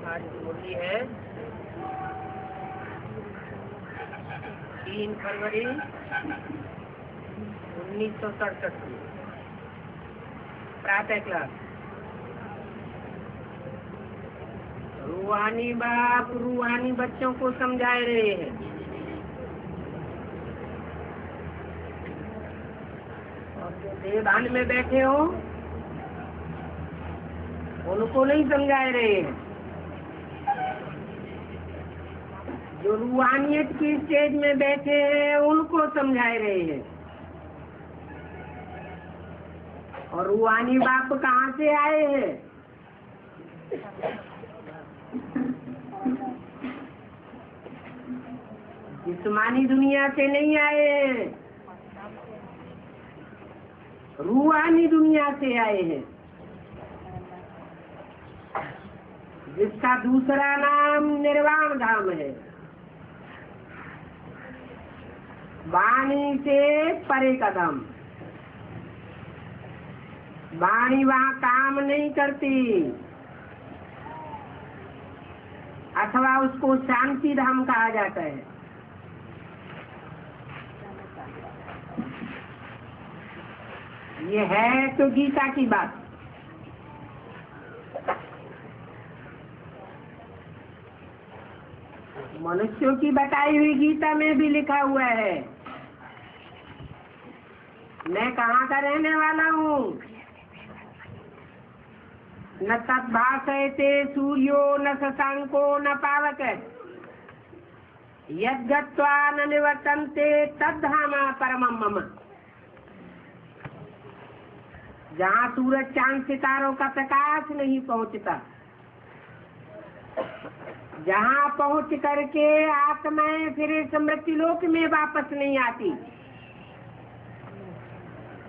आज होली है 3 फरवरी 1967 की प्रातः क्लास। रूहानी बाप रूहानी बच्चों को समझा रहे हैं। और जो देवधान में बैठे हो उनको नहीं समझा रहे हैं। जो रूहानियत की स्टेज में बैठे हैं उनको समझा रहे हैं। और रूहानी बाप कहाँ से आए हैं? जिस्मानी दुनिया से नहीं आए हैं, रूहानी दुनिया से आए हैं, जिसका दूसरा नाम निर्वाण धाम है। वाणी से परे का धाम। वाणी वहाँ काम नहीं करती, अथवा उसको शांति धाम कहा जाता है। ये है तो गीता की बात। मनुष्यों की बताई हुई गीता में भी लिखा हुआ है, मैं कहाँ का रहने वाला हूँ। न तद्भासयते सूर्यो न शशांको न पावक यद्गत्वा न निवर्तन्ते तद्धाम परमं मम। जहाँ सूरज चांद सितारों का प्रकाश नहीं पहुँचता, जहाँ पहुँच करके आत्माएं फिर स्मृति लोक में वापस नहीं आती,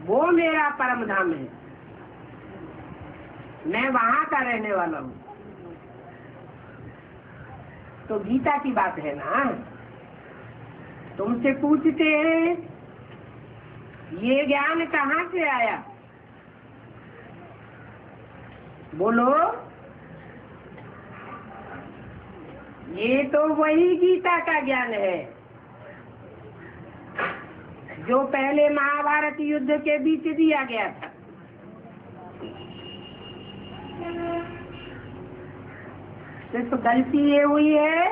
वो मेरा परम धाम है। मैं वहाँ का रहने वाला हूँ। तो गीता की बात है ना। तुमसे पूछते हैं ये ज्ञान कहाँ से आया? बोलो। ये तो वही गीता का ज्ञान है जो पहले महाभारत युद्ध के बीच दिया गया था। सिर्फ गलती ये हुई है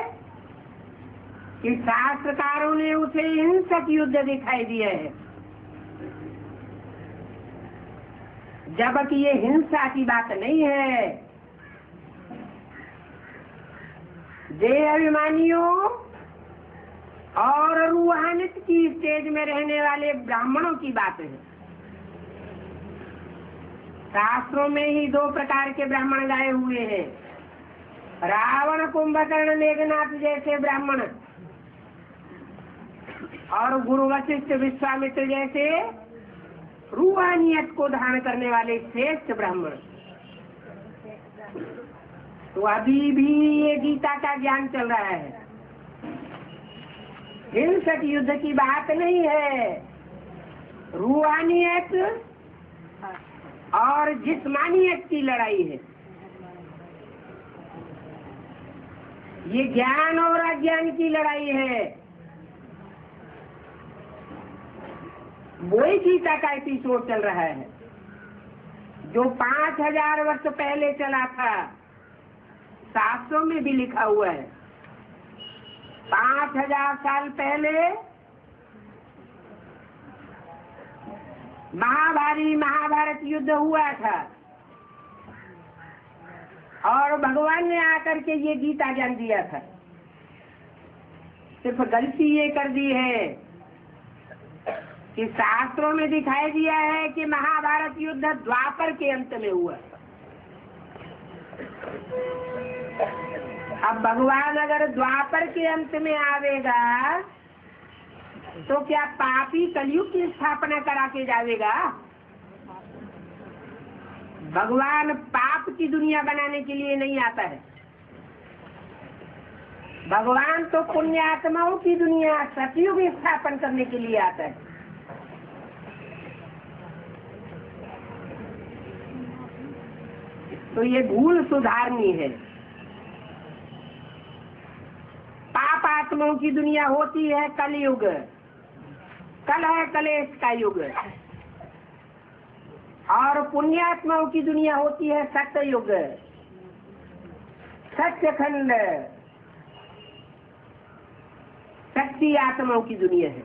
कि शास्त्रकारों ने उसे हिंसक युद्ध दिखाई दिया है, जबकि ये हिंसा की बात नहीं है। देह अभिमानियों और रूहानियत की स्टेज में रहने वाले ब्राह्मणों की बात है। शास्त्रों में ही 2 प्रकार के ब्राह्मण गाए हुए हैं, रावण कुंभकर्ण मेघनाथ जैसे ब्राह्मण और गुरु वशिष्ठ विश्वामित्र जैसे रूहानियत को धारण करने वाले श्रेष्ठ ब्राह्मण। तो अभी भी ये गीता का ज्ञान चल रहा है। हिंसक युद्ध की बात नहीं है, रूहानियत और जिस्मानियत की लड़ाई है। ये ज्ञान और अज्ञान की लड़ाई है। वही गीता का एपिसोड चल रहा है जो 5000 वर्ष पहले चला था। शास्त्रों में भी लिखा हुआ है 5000 साल पहले महाभारत युद्ध हुआ था और भगवान ने आकर के ये गीता ज्ञान दिया था। सिर्फ गलती ये कर दी है कि शास्त्रों में दिखाई दिया है कि महाभारत युद्ध द्वापर के अंत में हुआ। अब भगवान अगर द्वापर के अंत में आवेगा तो क्या पापी कलयुग की स्थापना करा के जावेगा? भगवान पाप की दुनिया बनाने के लिए नहीं आता है। भगवान तो पुण्यात्माओं की दुनिया सतयुग स्थापन करने के लिए आता है। तो ये भूल सुधारनी है। पाप आत्माओं की दुनिया होती है कलयुग, कल है कलेश का युग, और पुण्यात्माओं की दुनिया होती है सत्ययुग, सत्यखंड, शक्ति आत्माओं की दुनिया है।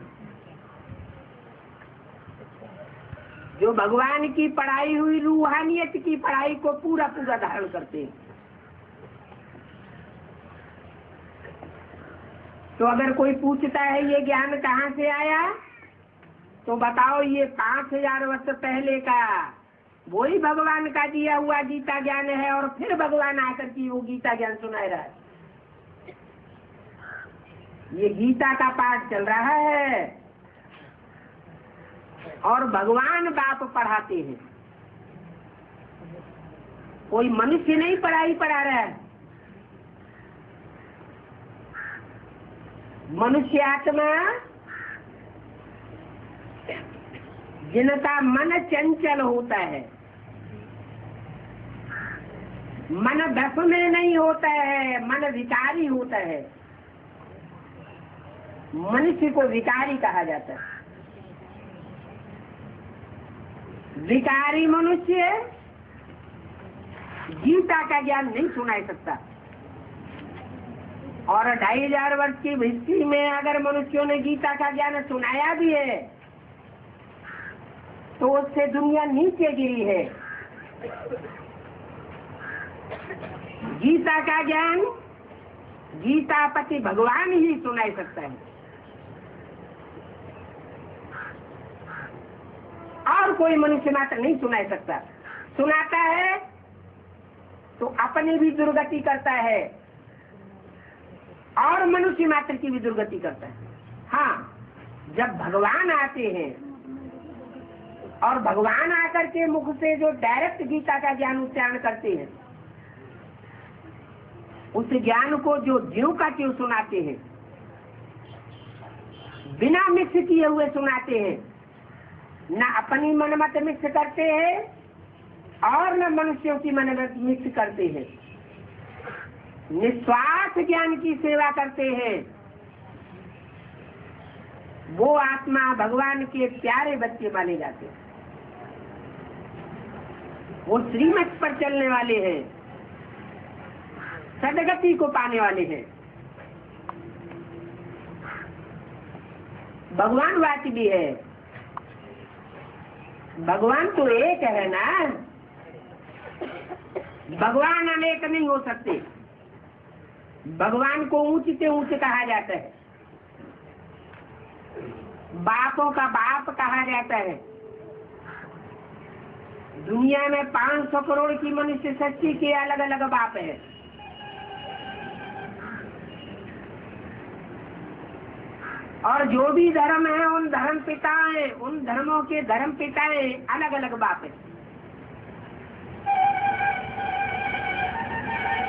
जो भगवान की पढ़ाई हुई रूहानियत की पढ़ाई को पूरा पूरा धारण करते हैं। तो अगर कोई पूछता है ये ज्ञान कहाँ से आया, तो बताओ ये 5000 वर्ष पहले का वही भगवान का दिया हुआ गीता ज्ञान है, और फिर भगवान आकर के वो गीता ज्ञान सुना रहा है। ये गीता का पाठ चल रहा है और भगवान बाप पढ़ाते हैं। कोई मनुष्य नहीं पढ़ाई पढ़ा रहा है। मनुष्य आत्मा जिनका मन चंचल होता है, मन बस में नहीं होता है, मन विकारी होता है। मनुष्य को विकारी कहा जाता है। विकारी मनुष्य गीता का ज्ञान नहीं सुना सकता। और 2500 वर्ष की हिस्ट्री में अगर मनुष्यों ने गीता का ज्ञान सुनाया भी है तो उससे दुनिया नीचे गिरी है। गीता का ज्ञान गीतापति भगवान ही सुना सकता है, और कोई मनुष्य मात्र नहीं सुना सकता। सुनाता है तो अपनी भी दुर्गति करता है और मनुष्य मात्र की भी दुर्गति करता है। हाँ, जब भगवान आते हैं और भगवान आकर के मुख से जो डायरेक्ट गीता का ज्ञान उच्चारण करते हैं, उस ज्ञान को जो ज्यों का त्यों सुनाते हैं, बिना मिक्स किए हुए सुनाते हैं, न अपनी मनमत मिक्स करते हैं और न मनुष्यों की मनमत मिक्स करते हैं। निस्वार्थ ज्ञान की सेवा करते हैं। वो आत्मा भगवान के प्यारे बच्चे माने जाते हैं। वो श्रीमत पर चलने वाले हैं, सदगति को पाने वाले हैं। भगवान वाची भी है। भगवान तो एक है ना, भगवान अनेक नहीं हो सकते। भगवान को ऊंच से ऊंच कहा जाता है, बापों का बाप कहा जाता है। दुनिया में 500 करोड़ की मनुष्य शक्ति के अलग अलग बाप है। और जो भी धर्म है उन धर्म पिताएं, उन धर्मों के धर्म पिताएं अलग अलग बाप है।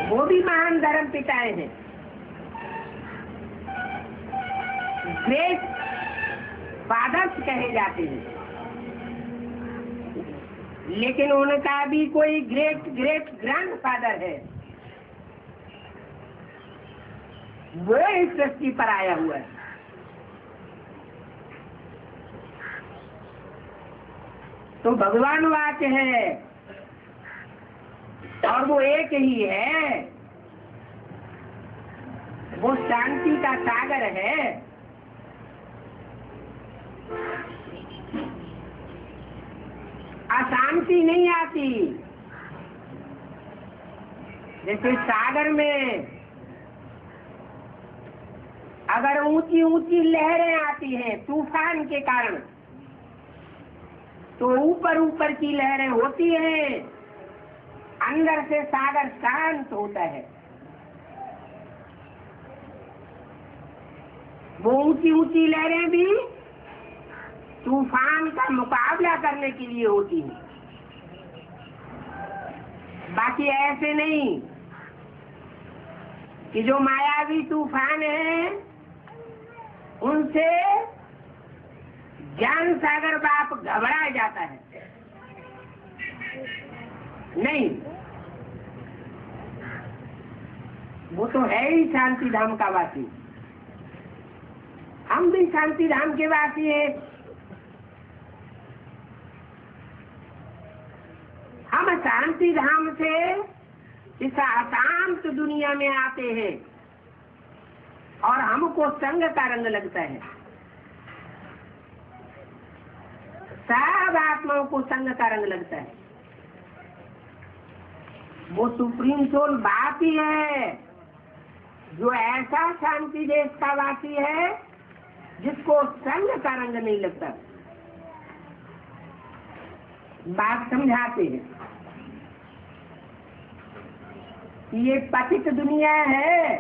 वो भी महान धर्म पिताएं हैं। ग्रेट फादर्स कहे जाते हैं, लेकिन उनका भी कोई ग्रेट ग्रेट ग्रैंड फादर है। वो इस सृष्टि पर आया हुआ है। तो भगवान वाच है और वो एक ही है। वो शांति का सागर है। अशांति नहीं आती। जैसे सागर में अगर ऊंची ऊंची लहरें आती हैं तूफान के कारण, तो ऊपर ऊपर की लहरें होती हैं, अंदर से सागर शांत होता है। वो ऊंची ऊंची लहरें भी तूफान का मुकाबला करने के लिए होती हैं। बाकी ऐसे नहीं कि जो मायावी तूफान है उनसे ज्ञान सागर बाप घबरा जाता है। नहीं, वो तो है ही शांति धाम का वासी। हम भी शांति धाम के वासी हैं। हम शांति धाम से इस अशांत दुनिया में आते हैं और हमको संग का रंग लगता है। सब आत्माओं को संग का रंग लगता है। वो सुप्रीम सोल बाप ही है जो ऐसा शांति देश का वासी है जिसको संग का रंग नहीं लगता। बात समझाते हैं। ये पतित दुनिया है।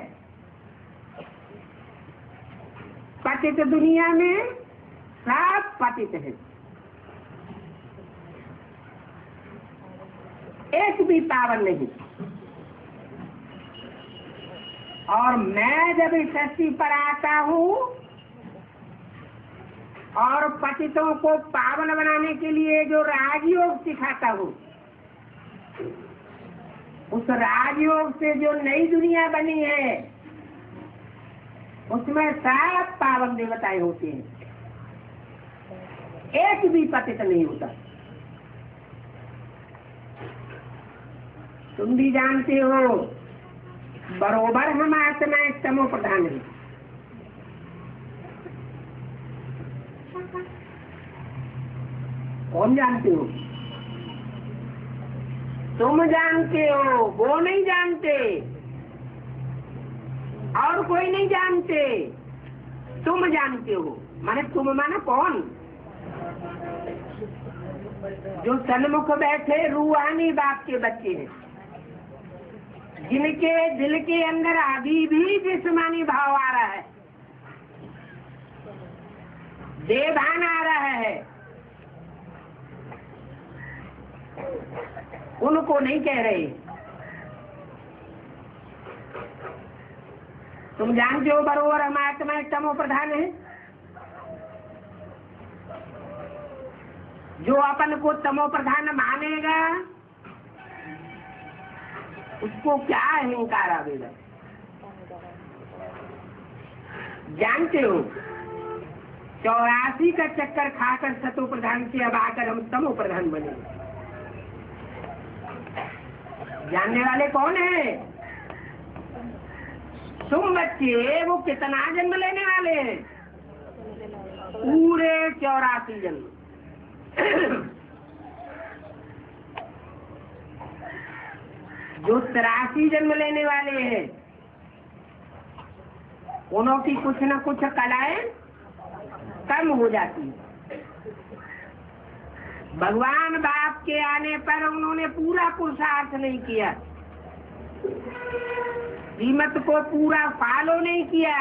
पतित दुनिया में सब पतित है, एक भी पावन नहीं। और मैं जब इस सृष्टि पर आता हूँ और पतितों को पावन बनाने के लिए जो राजयोग सिखाता हूँ, उस राजयोग से जो नई दुनिया बनी है उसमें सब पावन देवताएं होते हैं, एक भी पतित नहीं होता। तुम भी जानते हो बरोबर हम आत्माएं तमो प्रधान है। कौन जानते हो? तुम जानते हो, वो नहीं जानते, और कोई नहीं जानते, तुम जानते हो। माने तुम माने कौन? जो सन्मुख बैठे रूहानी बाप के बच्चे हैं, जिनके दिल के अंदर अभी भी जिस्मानी भाव आ रहा है, देभान आ रहा है, उनको नहीं कह रहे। तुम जानते हो बरोबर हम आत्मा तमो प्रधान है। जो अपन को तमो प्रधान मानेगा उसको क्या अहंकार आवेगा? जानते हो 84 का चक्कर खाकर सतो प्रधान से अब आकर हम तमो प्रधान बने। जानने वाले कौन है? तुम बच्चे। वो कितना जन्म लेने वाले हैं? पूरे 84 जन्म। जो 83 जन्म लेने वाले हैं उनों की कुछ न कुछ कलाएं कम हो जाती है। भगवान बाप के आने पर उन्होंने पूरा पुरुषार्थ नहीं किया, श्रीमत को पूरा फॉलो नहीं किया,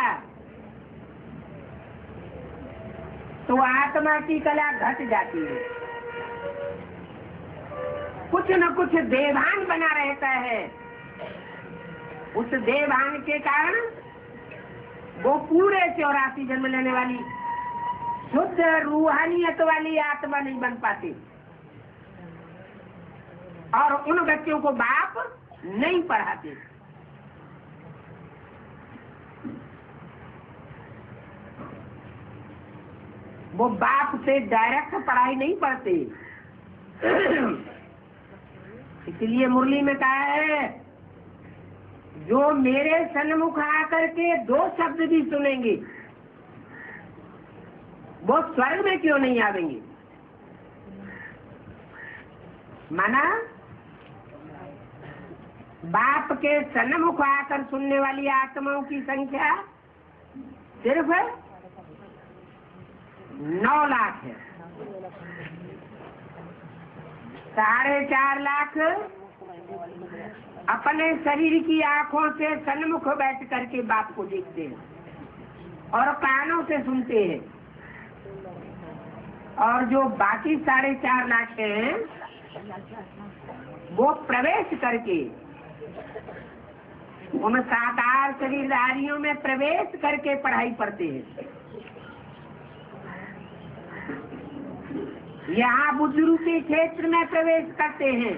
तो आत्मा की कला घट जाती है। कुछ न कुछ देवान बना रहता है। उस देवान के कारण वो पूरे 84 जन्म लेने वाली शुद्ध रूहानियत वाली आत्मा नहीं बन पाती। और उन बच्चों को बाप नहीं पढ़ाते। वो बाप से डायरेक्ट पढ़ाई नहीं पढ़ते। इसलिए मुरली में कहा है जो मेरे सन्मुख आकर के 2 शब्द भी सुनेंगे वो स्वर्ग में क्यों नहीं आवेंगे? माना बाप के सन्मुख आकर सुनने वाली आत्माओं की संख्या सिर्फ 9 लाख है। 4.5 लाख अपने शरीर की आंखों से सन्मुख बैठ करके बाप को देखते हैं और कानों से सुनते हैं, और जो बाकी 4.5 लाख हैं वो प्रवेश करके उन साकार शरीरधारियों में प्रवेश करके पढ़ाई पढ़ते हैं। यहाँ बुद्धरूपी क्षेत्र में प्रवेश करते हैं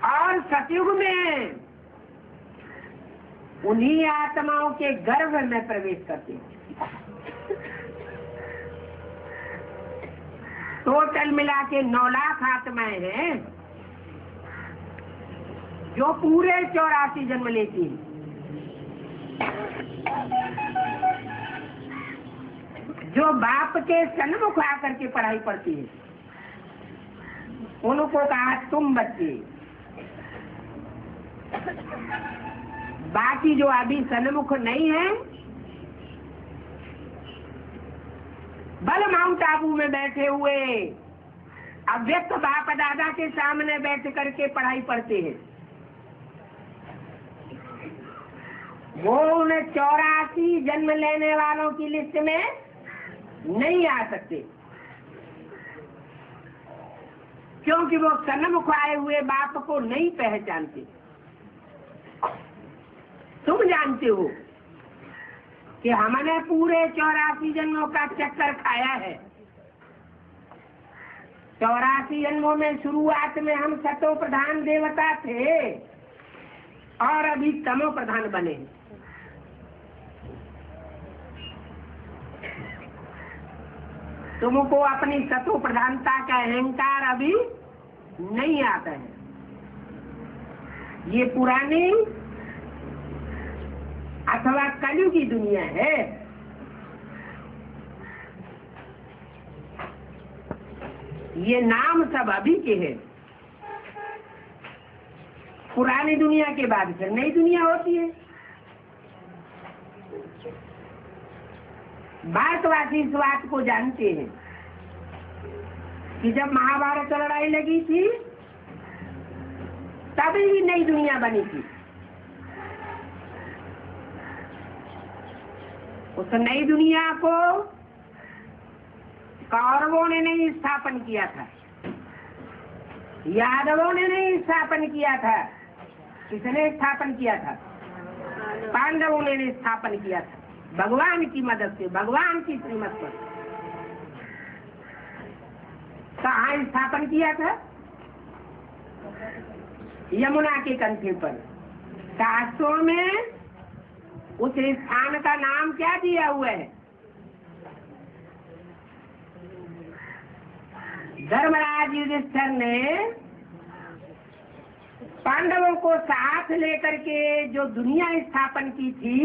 और सतयुग में उन्हीं आत्माओं के गर्भ में प्रवेश करते हैं। टोटल मिला के 9 लाख आत्माएं हैं जो पूरे 84 जन्म लेती हैं। जो बाप के सन्मुख आकर के पढ़ाई पढ़ती है उनको कहा तुम बच्चे। बाकी जो अभी सन्मुख नहीं है बल माउंट आबू में बैठे हुए अव्यक्त बाप दादा के सामने बैठ करके पढ़ाई पढ़ते हैं, वो उन 84 जन्म लेने वालों की लिस्ट में नहीं आ सकते, क्योंकि वो सन्मुख आए हुए बाप को नहीं पहचानते। तुम जानते हो कि हमने पूरे 84 जन्मों का चक्कर खाया है। 84 जन्मों में शुरुआत में हम सतो प्रधान देवता थे और अभी तमो प्रधान बने। तुमको अपनी सतो प्रधानता का अहंकार अभी नहीं आता है। ये पुरानी अथवा कलयुग की दुनिया है। ये नाम सब अभी के हैं। पुरानी दुनिया के बाद फिर नई दुनिया होती है। भारतवासी इस बात को जानते हैं कि जब महाभारत लड़ाई लगी थी तभी नई दुनिया बनी थी। उस नई दुनिया को कौरवों ने नहीं स्थापन किया था, यादवों ने नहीं स्थापन किया था। किसने स्थापन किया था? पांडवों ने स्थापन किया था, भगवान की मदद से, भगवान की श्रीमत पर। कहाँ स्थापन किया था? यमुना के कंठे पर। शास्त्रों में उस स्थान का नाम क्या दिया हुआ है? धर्मराज युधिष्ठिर ने पांडवों को साथ लेकर के जो दुनिया स्थापन की थी,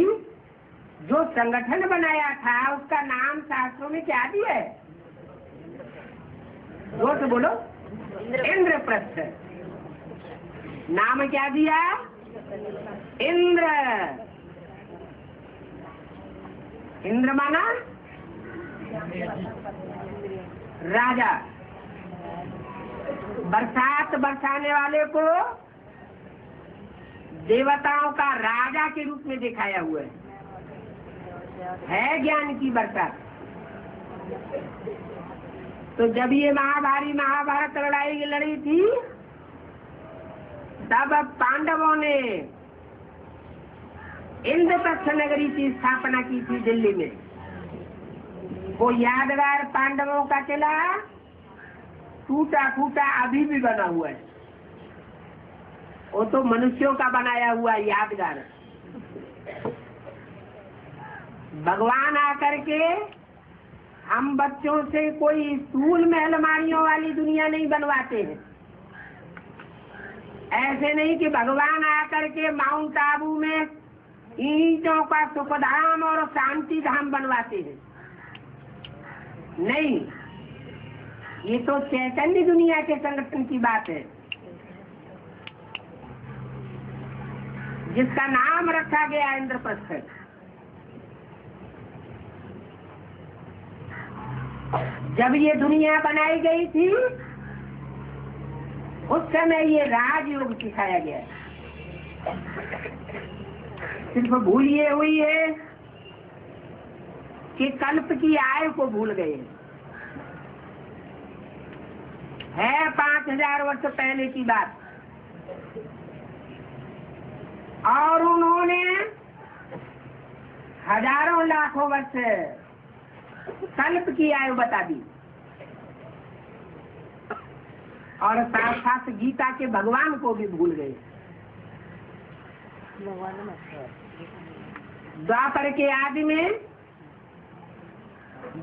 जो संगठन बनाया था, उसका नाम शास्त्रों में क्या दिया है? जोर से बोलो। इंद्रप्रस्थ। नाम क्या दिया? इंद्र। इंद्र माना राजा। बरसात बरसाने वाले को देवताओं का राजा के रूप में दिखाया हुआ है ज्ञान की बरसात। तो जब ये महाभारत लड़ाई लड़ी थी तब पांडवों ने इंद्रप्रस्थ नगरी की स्थापना की थी दिल्ली में। वो यादगार पांडवों का किला टूटा फूटा अभी भी बना हुआ है। वो तो मनुष्यों का बनाया हुआ यादगार। भगवान आकर के हम बच्चों से कोई स्कूल में अलमारियों वाली दुनिया नहीं बनवाते हैं। ऐसे नहीं कि भगवान आकर के माउंट आबू में ईंटों का सुखधाम और शांति धाम बनवाते हैं। नहीं, ये तो चैतन्य दुनिया के संगठन की बात है, जिसका नाम रखा गया इंद्रप्रस्थ। जब ये दुनिया बनाई गई थी उस समय ये राजयोग सिखाया गया है। सिर्फ भूल ये हुई है कि कल्प की आयु को भूल गए है। 5000 वर्ष पहले की बात, और उन्होंने हजारों लाखों वर्ष कल्प की आयु बता दी, और साथ साथ गीता के भगवान को भी भूल गए। द्वापर के आदि में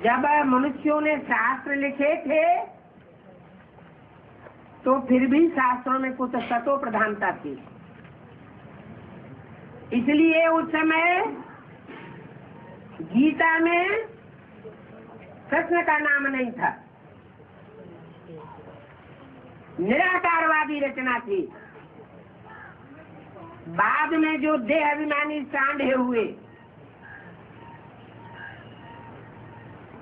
जब मनुष्यों ने शास्त्र लिखे थे तो फिर भी शास्त्रों में कुछ सतो प्रधानता थी, इसलिए उस समय गीता में कृष्ण का नाम नहीं था, निराकारवादी रचना थी। बाद में जो देह अभिमानी सांडे हुए,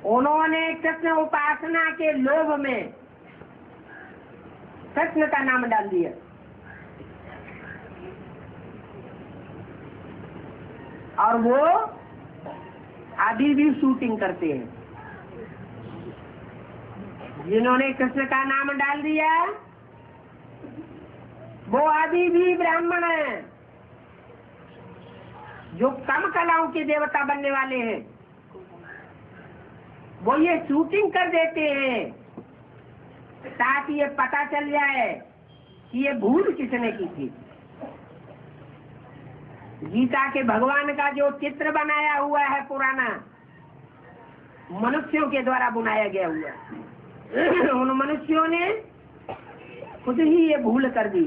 उन्होंने कृष्ण उपासना के लोभ में कृष्ण का नाम डाल दिया, और वो अभी भी शूटिंग करते हैं। जिन्होंने कृष्ण का नाम डाल दिया वो अभी भी ब्राह्मण है, जो कम कलाओं के देवता बनने वाले हैं। वो ये शूटिंग कर देते हैं ताकि ये पता चल जाए कि ये भूल किसने की थी। गीता के भगवान का जो चित्र बनाया हुआ है पुराना, मनुष्यों के द्वारा बनाया गया हुआ, उन मनुष्यों ने खुद ही ये भूल कर दी।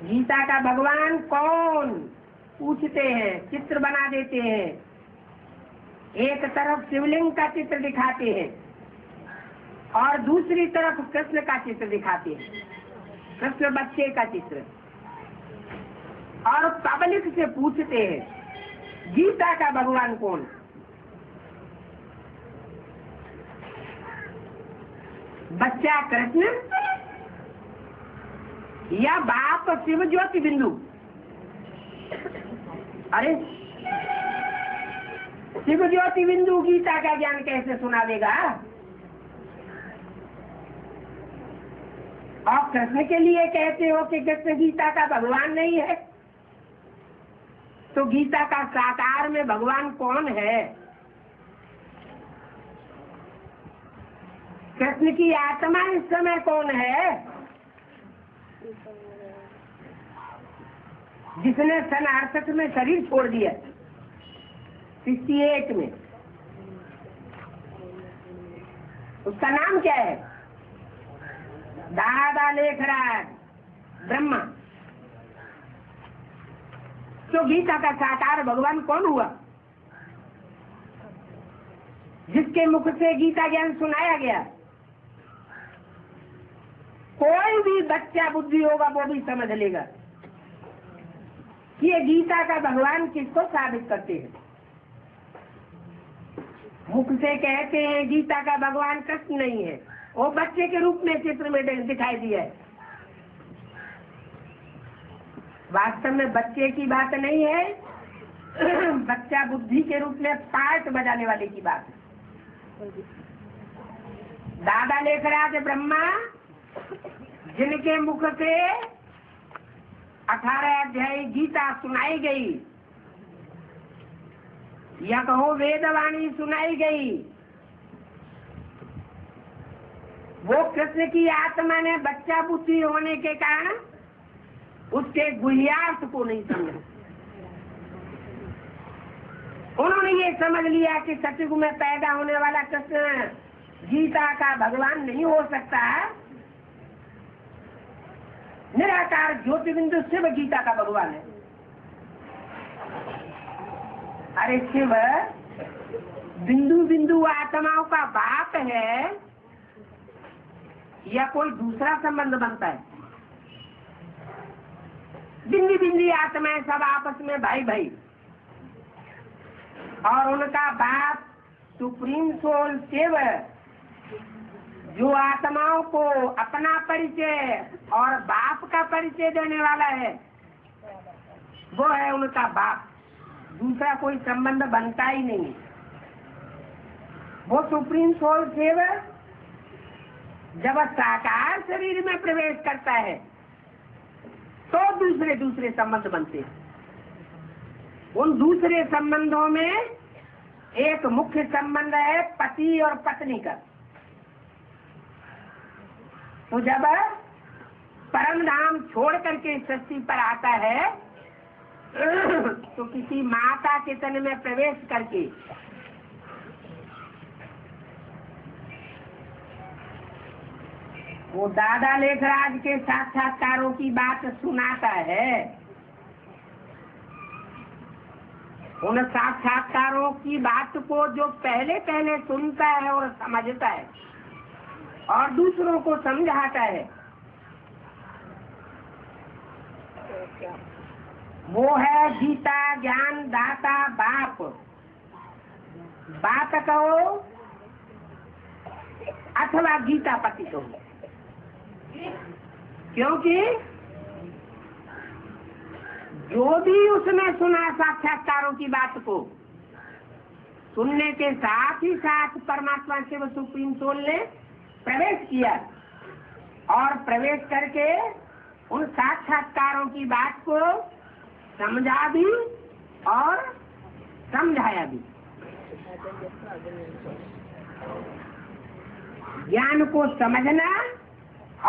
गीता का भगवान कौन पूछते हैं, चित्र बना देते हैं। एक तरफ शिवलिंग का चित्र दिखाते हैं और दूसरी तरफ कृष्ण का चित्र दिखाते हैं, कृष्ण बच्चे का चित्र, और पब्लिक से पूछते हैं गीता का भगवान कौन। बच्चा कृष्ण या बाप शिव ज्योति बिंदु? अरे शिव ज्योति बिंदु गीता का ज्ञान कैसे सुना देगा? और कृष्ण के लिए कहते हो कि कृष्ण गीता का भगवान नहीं है, तो गीता का साकार में भगवान कौन है? कृष्ण की आत्मा इस समय कौन है? जिसने सन 68 में शरीर छोड़ दिया, 68 में, उसका नाम क्या है? दादा लेखराज ब्रह्मा। तो गीता का साकार भगवान कौन हुआ? जिसके मुख से गीता ज्ञान सुनाया गया। कोई भी बच्चा बुद्धि होगा वो भी समझ लेगा कि ये गीता का भगवान किसको साबित करते हैं। मुख से कहते हैं गीता का भगवान कृष्ण नहीं है, वो बच्चे के रूप में चित्र में दिखाई दिया है। वास्तव में बच्चे की बात नहीं है, बच्चा बुद्धि के रूप में पार्ट बजाने वाले की बात है। दादा लेखराज ब्रह्मा, जिनके मुख से 18 अध्याय गीता सुनाई गई, या कहो वेदवाणी सुनाई गई, वो कृष्ण की आत्मा ने बच्चा बुद्धि होने के कारण उसके गुह्यार्थ को नहीं समझा। उन्होंने ये समझ लिया कि सतयुग में पैदा होने वाला कृष्ण गीता का भगवान नहीं हो सकता, निराकार ज्योतिबिंदु शिव गीता का भगवान है। अरे शिव बिंदु बिंदु आत्माओं का बाप है या कोई दूसरा संबंध बनता है? बिंदी बिंदी आत्माएं सब आपस में भाई भाई, और उनका बाप सुप्रीम सोल शिव जो आत्माओं को अपना परिचय और बाप का परिचय देने वाला है, वो है उनका बाप। दूसरा कोई संबंध बनता ही नहीं। वो सुप्रीम सोल शिव जब साकार शरीर में प्रवेश करता है तो दूसरे दूसरे संबंध बनते हैं। उन दूसरे संबंधों में एक मुख्य संबंध है पति और पत्नी का। तो जब परम धाम छोड़ करके सृष्टि पर आता है तो किसी माता के तन में प्रवेश करके वो दादा लेखराज के साक्षात्कारों की बात सुनाता है। उन साक्षात्कारों की बात को जो पहले पहले सुनता है और समझता है और दूसरों को समझाता है, वो है गीता ज्ञान दाता बाप। बाप कहो अथवा गीता पति कहो, क्योंकि जो भी उसने सुना साक्षात्कारों की बात को, सुनने के साथ ही साथ परमात्मा शिव सुप्रीम सोल ने प्रवेश किया और प्रवेश करके उन साक्षात्कारों की बात को समझा भी और समझाया भी। ज्ञान को समझना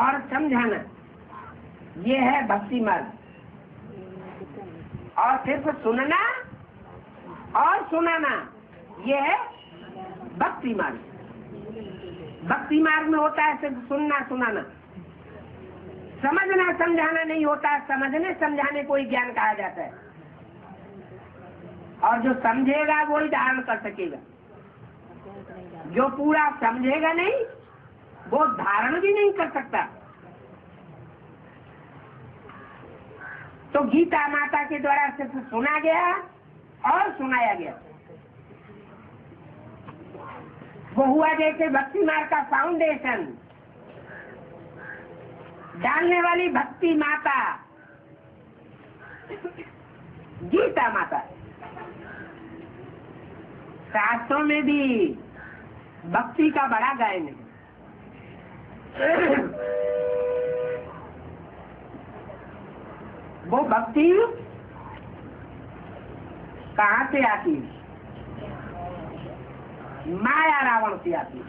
और समझाना ये है भक्ति मार्ग, और सिर्फ सुनना और सुनाना ये है भक्ति मार्ग। भक्ति मार्ग में होता है सिर्फ सुनना सुनाना, समझना समझाना नहीं होता। समझने समझाने को ही ज्ञान कहा जाता है, और जो समझेगा वो ही धारण कर सकेगा। जो पूरा समझेगा नहीं वो धारण भी नहीं कर सकता। तो गीता माता के द्वारा सिर्फ सुना गया और सुनाया गया। वो हुआ जैसे भक्ति मार्ग का फाउंडेशन डालने वाली भक्ति माता गीता माता। शास्त्रों में भी भक्ति का बड़ा गायन है। वो भक्ति कहाँ से आती है? माया रावण से आती है।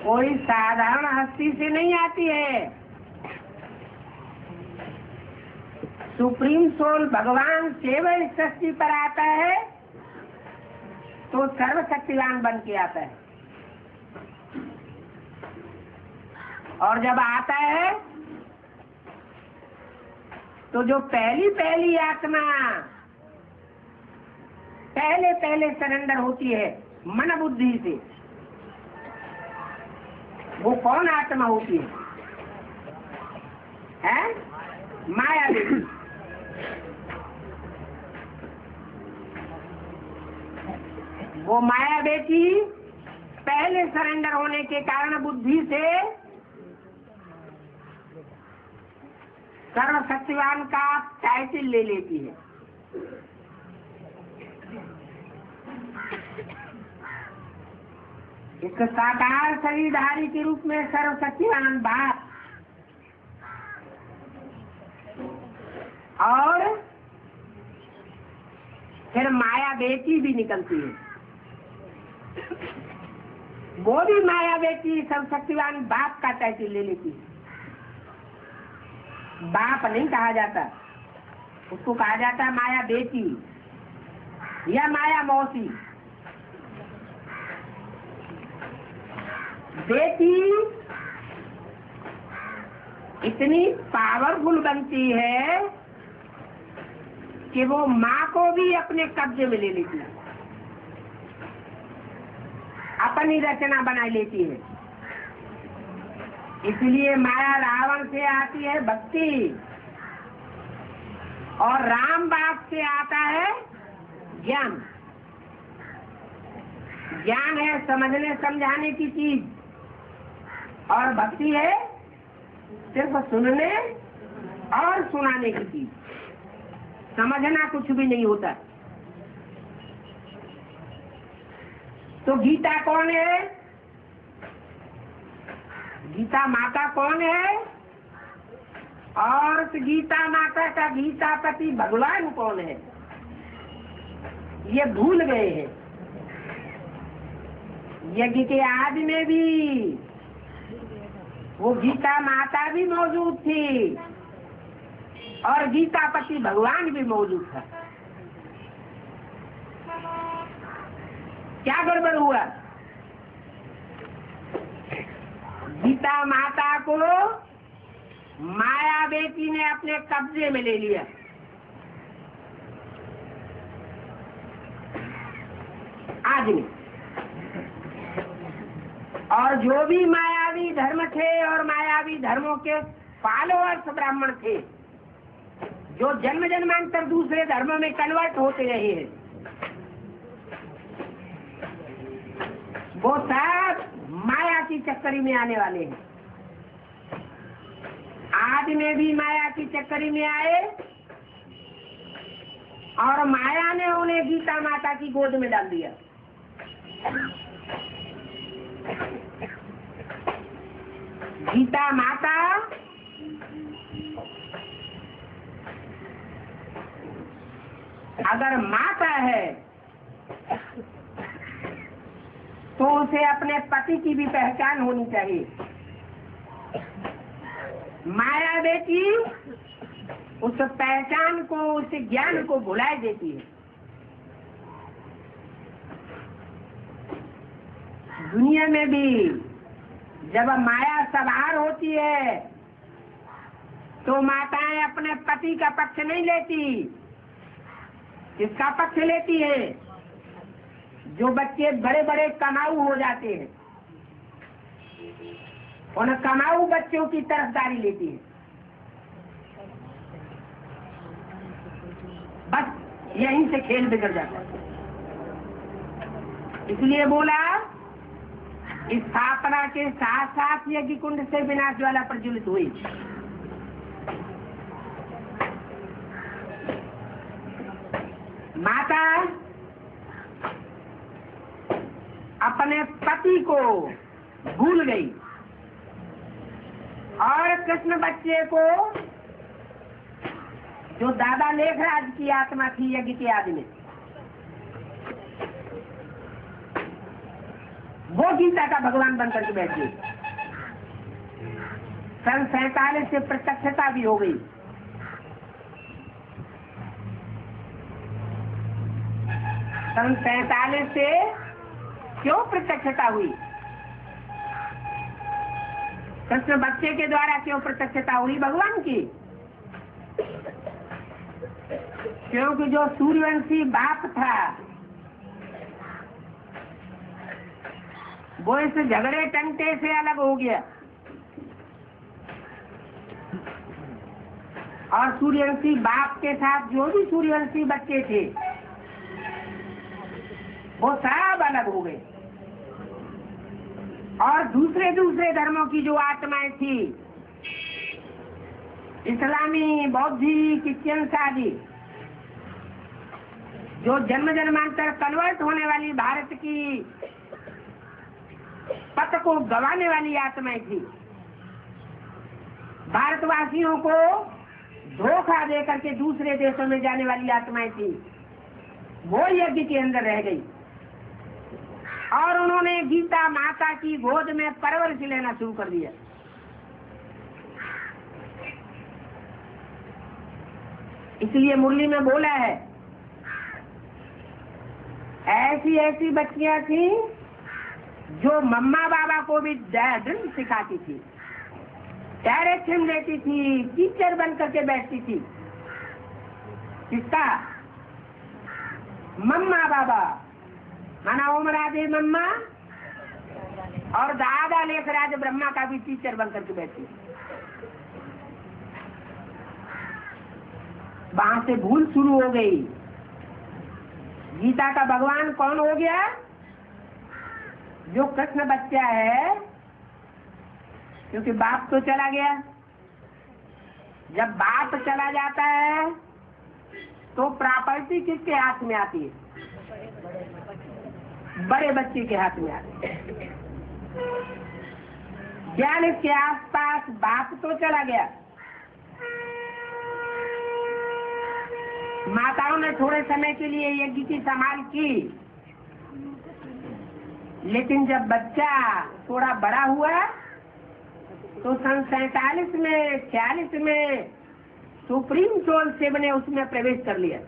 कोई साधारण हस्ती से नहीं आती है। सुप्रीम सोल भगवान शिव इस सृष्टि पर आता है तो सर्वशक्तिवान बन के आता है, और जब आता है तो जो पहली पहली आत्मा पहले पहले सरेंडर होती है मन बुद्धि से, वो कौन आत्मा होती है? माया देवी। वो माया बेटी पहले सरेंडर होने के कारण बुद्धि से सर्वशक्तिवान का टाइटल ले लेती है। एक साकार शरीरधारी के रूप में सर्वशक्तिवान बाप, और फिर माया बेटी भी निकलती है। वो भी माया बेटी सर्वशक्तिवान बाप का टाइटल ले लेती है। बाप नहीं कहा जाता, उसको कहा जाता है माया बेटी या माया मौसी। बेटी इतनी पावरफुल बनती है कि वो माँ को भी अपने कब्जे में ले लेती है, अपनी रचना बना लेती है। इसलिए माया रावण से आती है भक्ति और राम बाप से आता है ज्ञान। ज्ञान है समझने समझाने की चीज, और भक्ति है सिर्फ सुनने और सुनाने की चीज। समझना कुछ भी नहीं होता। तो गीता कौन है? गीता माता कौन है? और गीता माता का गीतापति भगवान कौन है? ये भूल गए हैं। यज्ञ के आदि में भी वो गीता माता भी मौजूद थी और गीतापति भगवान भी मौजूद था। क्या गड़बड़ हुआ? गीता माता को माया बेटी ने अपने कब्जे में ले लिया। आदमी और जो भी मायावी धर्म थे और मायावी धर्मों के फॉलोअर्स ब्राह्मण थे, जो जन्म जन्मांतर दूसरे धर्मों में कन्वर्ट होते रहे हैं, वो सब माया की चक्करी में आने वाले हैं। आदि में भी माया की चक्करी में आए और माया ने उन्हें गीता माता की गोद में डाल दिया। गीता माता अगर माता है तो उसे अपने पति की भी पहचान होनी चाहिए। माया बेटी उस पहचान को, उस ज्ञान को भुला देती है। दुनिया में भी जब माया सवार होती है तो माताएं अपने पति का पक्ष नहीं लेती। किसका पक्ष लेती है? जो बच्चे बड़े बड़े कमाऊ हो जाते हैं, उन कमाऊ बच्चों की तरफदारी लेती है। बस यहीं से खेल बिगड़ जाता है। इसलिए बोला, स्थापना के साथ साथ यज्ञ कुंड से विनाश ज्वाला प्रज्वलित हुई। माता अपने पति को भूल गई और कृष्ण बच्चे को, जो दादा लेखराज की आत्मा थी यज्ञ के आदि में, वो गीता का भगवान बनकर के बैठ गई। सन 47 से प्रत्यक्षता भी हो गई। सन 47 से क्यों प्रत्यक्षता हुई? कृष्ण बच्चे के द्वारा क्यों प्रत्यक्षता हुई भगवान की? क्योंकि जो सूर्यवंशी बाप था वो इस झगड़े टंटे से अलग हो गया और सूर्यवंशी बाप के साथ जो भी सूर्यवंशी बच्चे थे वो सब अलग हो गए। और दूसरे दूसरे धर्मों की जो आत्माएं थी, इस्लामी, बौद्धि, क्रिश्चियन आदि, जो जन्म जन्मांतर कन्वर्ट होने वाली भारत की पथ को गंवाने वाली आत्माएं थी, भारतवासियों को धोखा दे करके दूसरे देशों में जाने वाली आत्माएं थी, वो यज्ञ के अंदर रह गई और उन्होंने गीता माता की गोद में परवरिश लेना शुरू कर दिया। इसलिए मुरली में बोला है, ऐसी ऐसी बच्चियां थी जो मम्मा बाबा को भी ड्रिल सिखाती थी। डायरेक्शन देती थी, टीचर बन करके बैठती थी। किसका? मम्मा बाबा, माना ओम राधे मम्मा, और दादा लेखराज ब्रह्मा का भी टीचर बन करके बैठी। वहां से भूल शुरू हो गई। गीता का भगवान कौन हो गया? जो कृष्ण बच्चा है, क्योंकि बाप तो चला गया। जब बाप चला जाता है तो प्रॉपर्टी किसके हाथ में आती है? बड़े बच्चे के हाथ में आती है। 42 के आसपास बाप तो चला गया। माताओं ने थोड़े समय के लिए यज्ञ की संभाल की, लेकिन जब बच्चा थोड़ा बड़ा हुआ तो सन 47 में 46 में सुप्रीम सोल शिव ने उसमें प्रवेश कर लिया।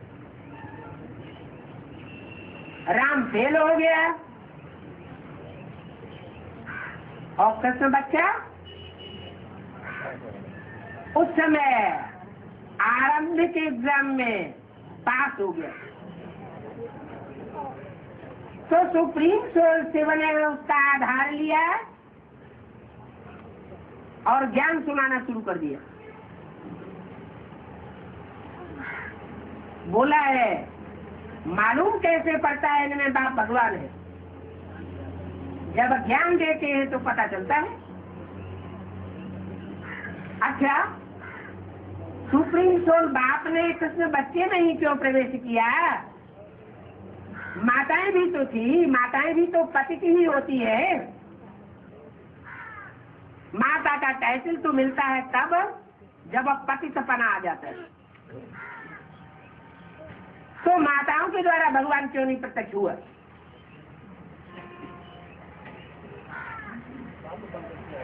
राम फेल हो गया और कृष्ण बच्चा उस समय आरंभिक एग्जाम में पास हो गया। तो सुप्रीम सोल शिव ने उसका आधार लिया और ज्ञान सुनाना शुरू कर दिया। बोला है, मालूम कैसे पड़ता है इनमें बाप भगवान है? जब ज्ञान देते हैं तो पता चलता है। अच्छा, सुप्रीम सोल बाप ने कृष्ण बच्चे में ही क्यों प्रवेश किया? माताएं भी तो थी, माताएं भी तो पति की ही होती है। माता का टाइटल तो मिलता है तब जब पतितपना आ जाता है। तो माताओं के द्वारा भगवान क्यों नहीं प्रत्यक्ष हुआ?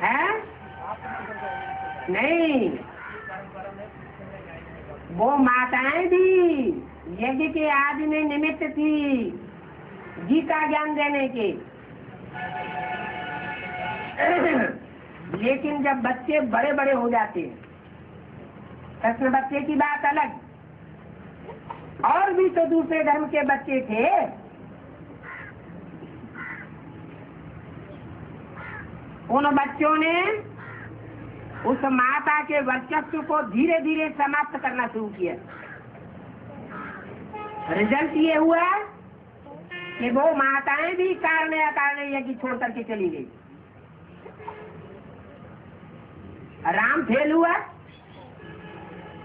है? नहीं, वो माताएं भी यज्ञ के आदि में निमित्त थी गीता ज्ञान देने के। लेकिन जब बच्चे बड़े बड़े हो जाते हैं, कृष्ण बच्चे की बात अलग, और भी तो दूसरे धर्म के बच्चे थे। उन बच्चों ने उस माता के वर्चस्व को धीरे धीरे समाप्त करना शुरू किया। रिजल्ट ये हुआ कि वो माताएं भी कारण अकारण यज्ञ छोड़ करके चली गई। राम फेल हुआ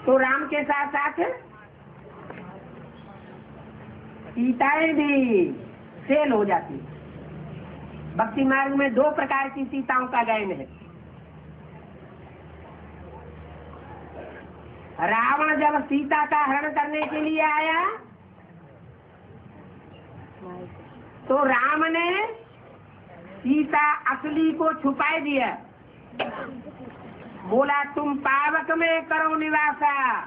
तो राम के साथ साथ सीताएं भी फेल हो जाती। भक्ति मार्ग में 2 प्रकार की सीताओं का गायन है। रावण जब सीता का हरण करने के लिए आया तो राम ने सीता असली को छुपाए दिया। बोला, तुम पावक में करो निवासा,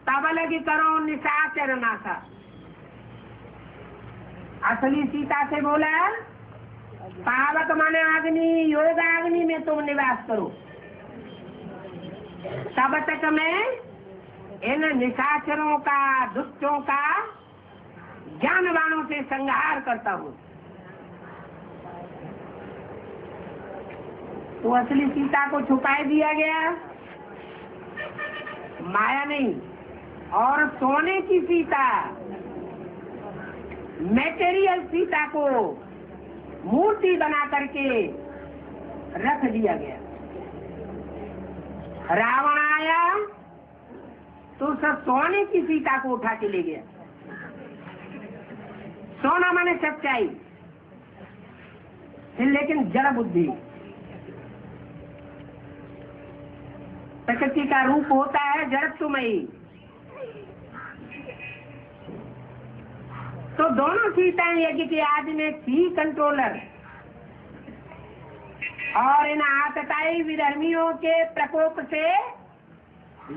तब लगी करो निशाचर नासा। असली सीता से बोला, पावक माने अग्नि, योगाग्नि में तुम निवास करो, तब तक मैं इन निशाचरों का, दुष्टों का ज्ञानवानों से संहार करता हूँ। तो असली सीता को छुपाए दिया गया, माया नहीं। और सोने की सीता, मैटेरियल सीता को मूर्ति बना करके रख दिया गया। रावण आया तो सब सोने की सीता को उठा के ले गया। सोना माने सच्चाई, लेकिन जड़ बुद्धि। प्रकृति का रूप होता है जड़त्वमयी। तो दोनों सीताएं यज्ञ के आदि में थी कंट्रोलर, और इन आतताई विधर्मियों के प्रकोप से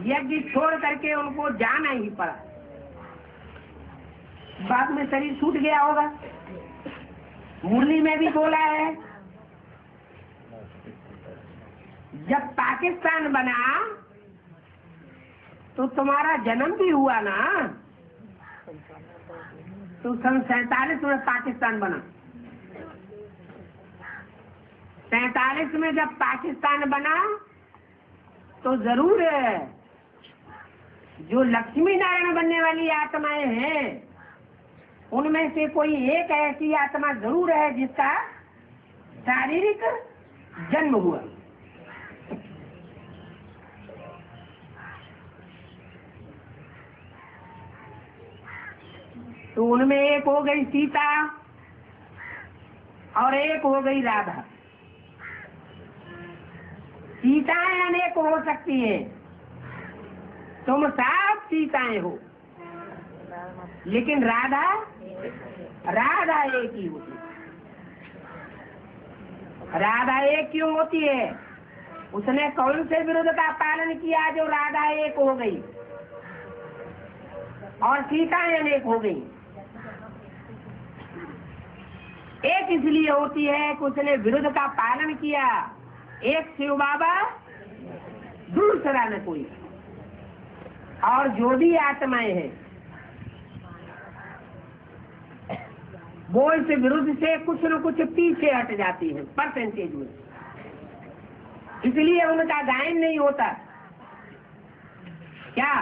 यज्ञ छोड़ करके उनको जाना ही पड़ा। बाद में शरीर छूट गया होगा। मुरली में भी बोला है, जब पाकिस्तान बना तो तुम्हारा जन्म भी हुआ ना, तो सन 47 में पाकिस्तान बना। 47 में जब पाकिस्तान बना तो जरूर है जो लक्ष्मी नारायण बनने वाली आत्माएं हैं उनमें से कोई एक ऐसी आत्मा जरूर है जिसका शारीरिक जन्म हुआ। तो उनमें एक हो गई सीता और एक हो गई राधा। सीताएं अनेक हो सकती है, तुम सब सीताएं हो, लेकिन राधा एक ही होती है। राधा एक क्यों होती है? उसने कौन से विरुद्ध का पालन किया जो राधा एक हो गई और सीताएं अनेक हो गई? एक इसलिए होती है कि उसने विरुद्ध का पालन किया, एक शिव बाबा दूसरा न कोई। और जो भी आत्माएं हैं वो इस विरुद्ध से कुछ न कुछ पीछे हट जाती है परसेंटेज में, इसलिए उनका गायन नहीं होता। क्या?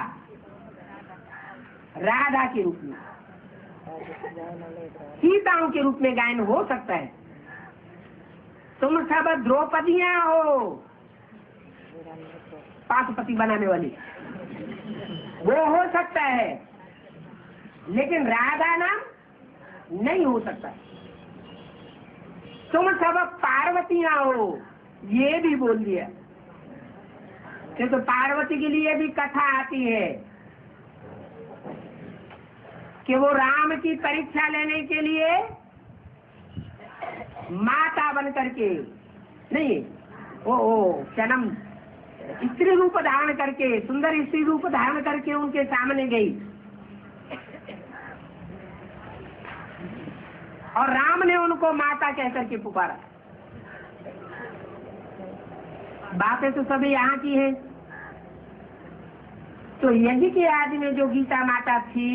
राधा के रूप में, सीताओं के रूप में गायन हो सकता है। तुम सब द्रौपदियां हो, पाशुपति बनाने वाली, वो हो सकता है, लेकिन राधा नाम नहीं हो सकता। तुम सब पार्वतियां हो, ये भी बोल दिया, क्योंकि पार्वती के लिए भी कथा आती है कि वो राम की परीक्षा लेने के लिए माता बन करके नहीं, वो जन्म स्त्री रूप धारण करके, सुंदर स्त्री रूप धारण करके उनके सामने गई और राम ने उनको माता कहकर के पुकारा। बातें तो सभी यहाँ की हैं। तो यज्ञ के आदि में जो गीता माता थी,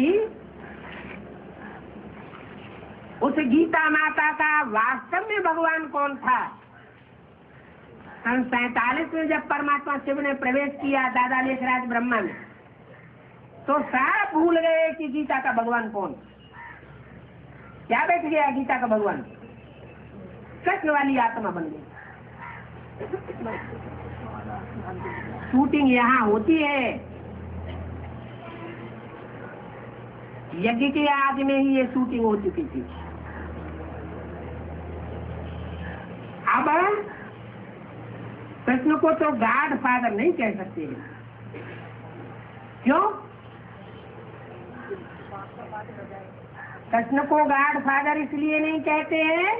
उस गीता माता का वास्तव में भगवान कौन था? सन 47 में जब परमात्मा शिव ने प्रवेश किया दादा लेखराज ब्रह्मा में, तो सारा भूल गए कि गीता का भगवान कौन। क्या बैठ गया गीता का भगवान? कृष्ण वाली आत्मा बन गई। शूटिंग यहाँ होती है, यज्ञ के आदि में ही ये शूटिंग हो चुकी थी। अब कृष्ण को तो गॉड फादर नहीं कह सकते हैं। क्यों? कृष्ण को गॉड फादर इसलिए नहीं कहते हैं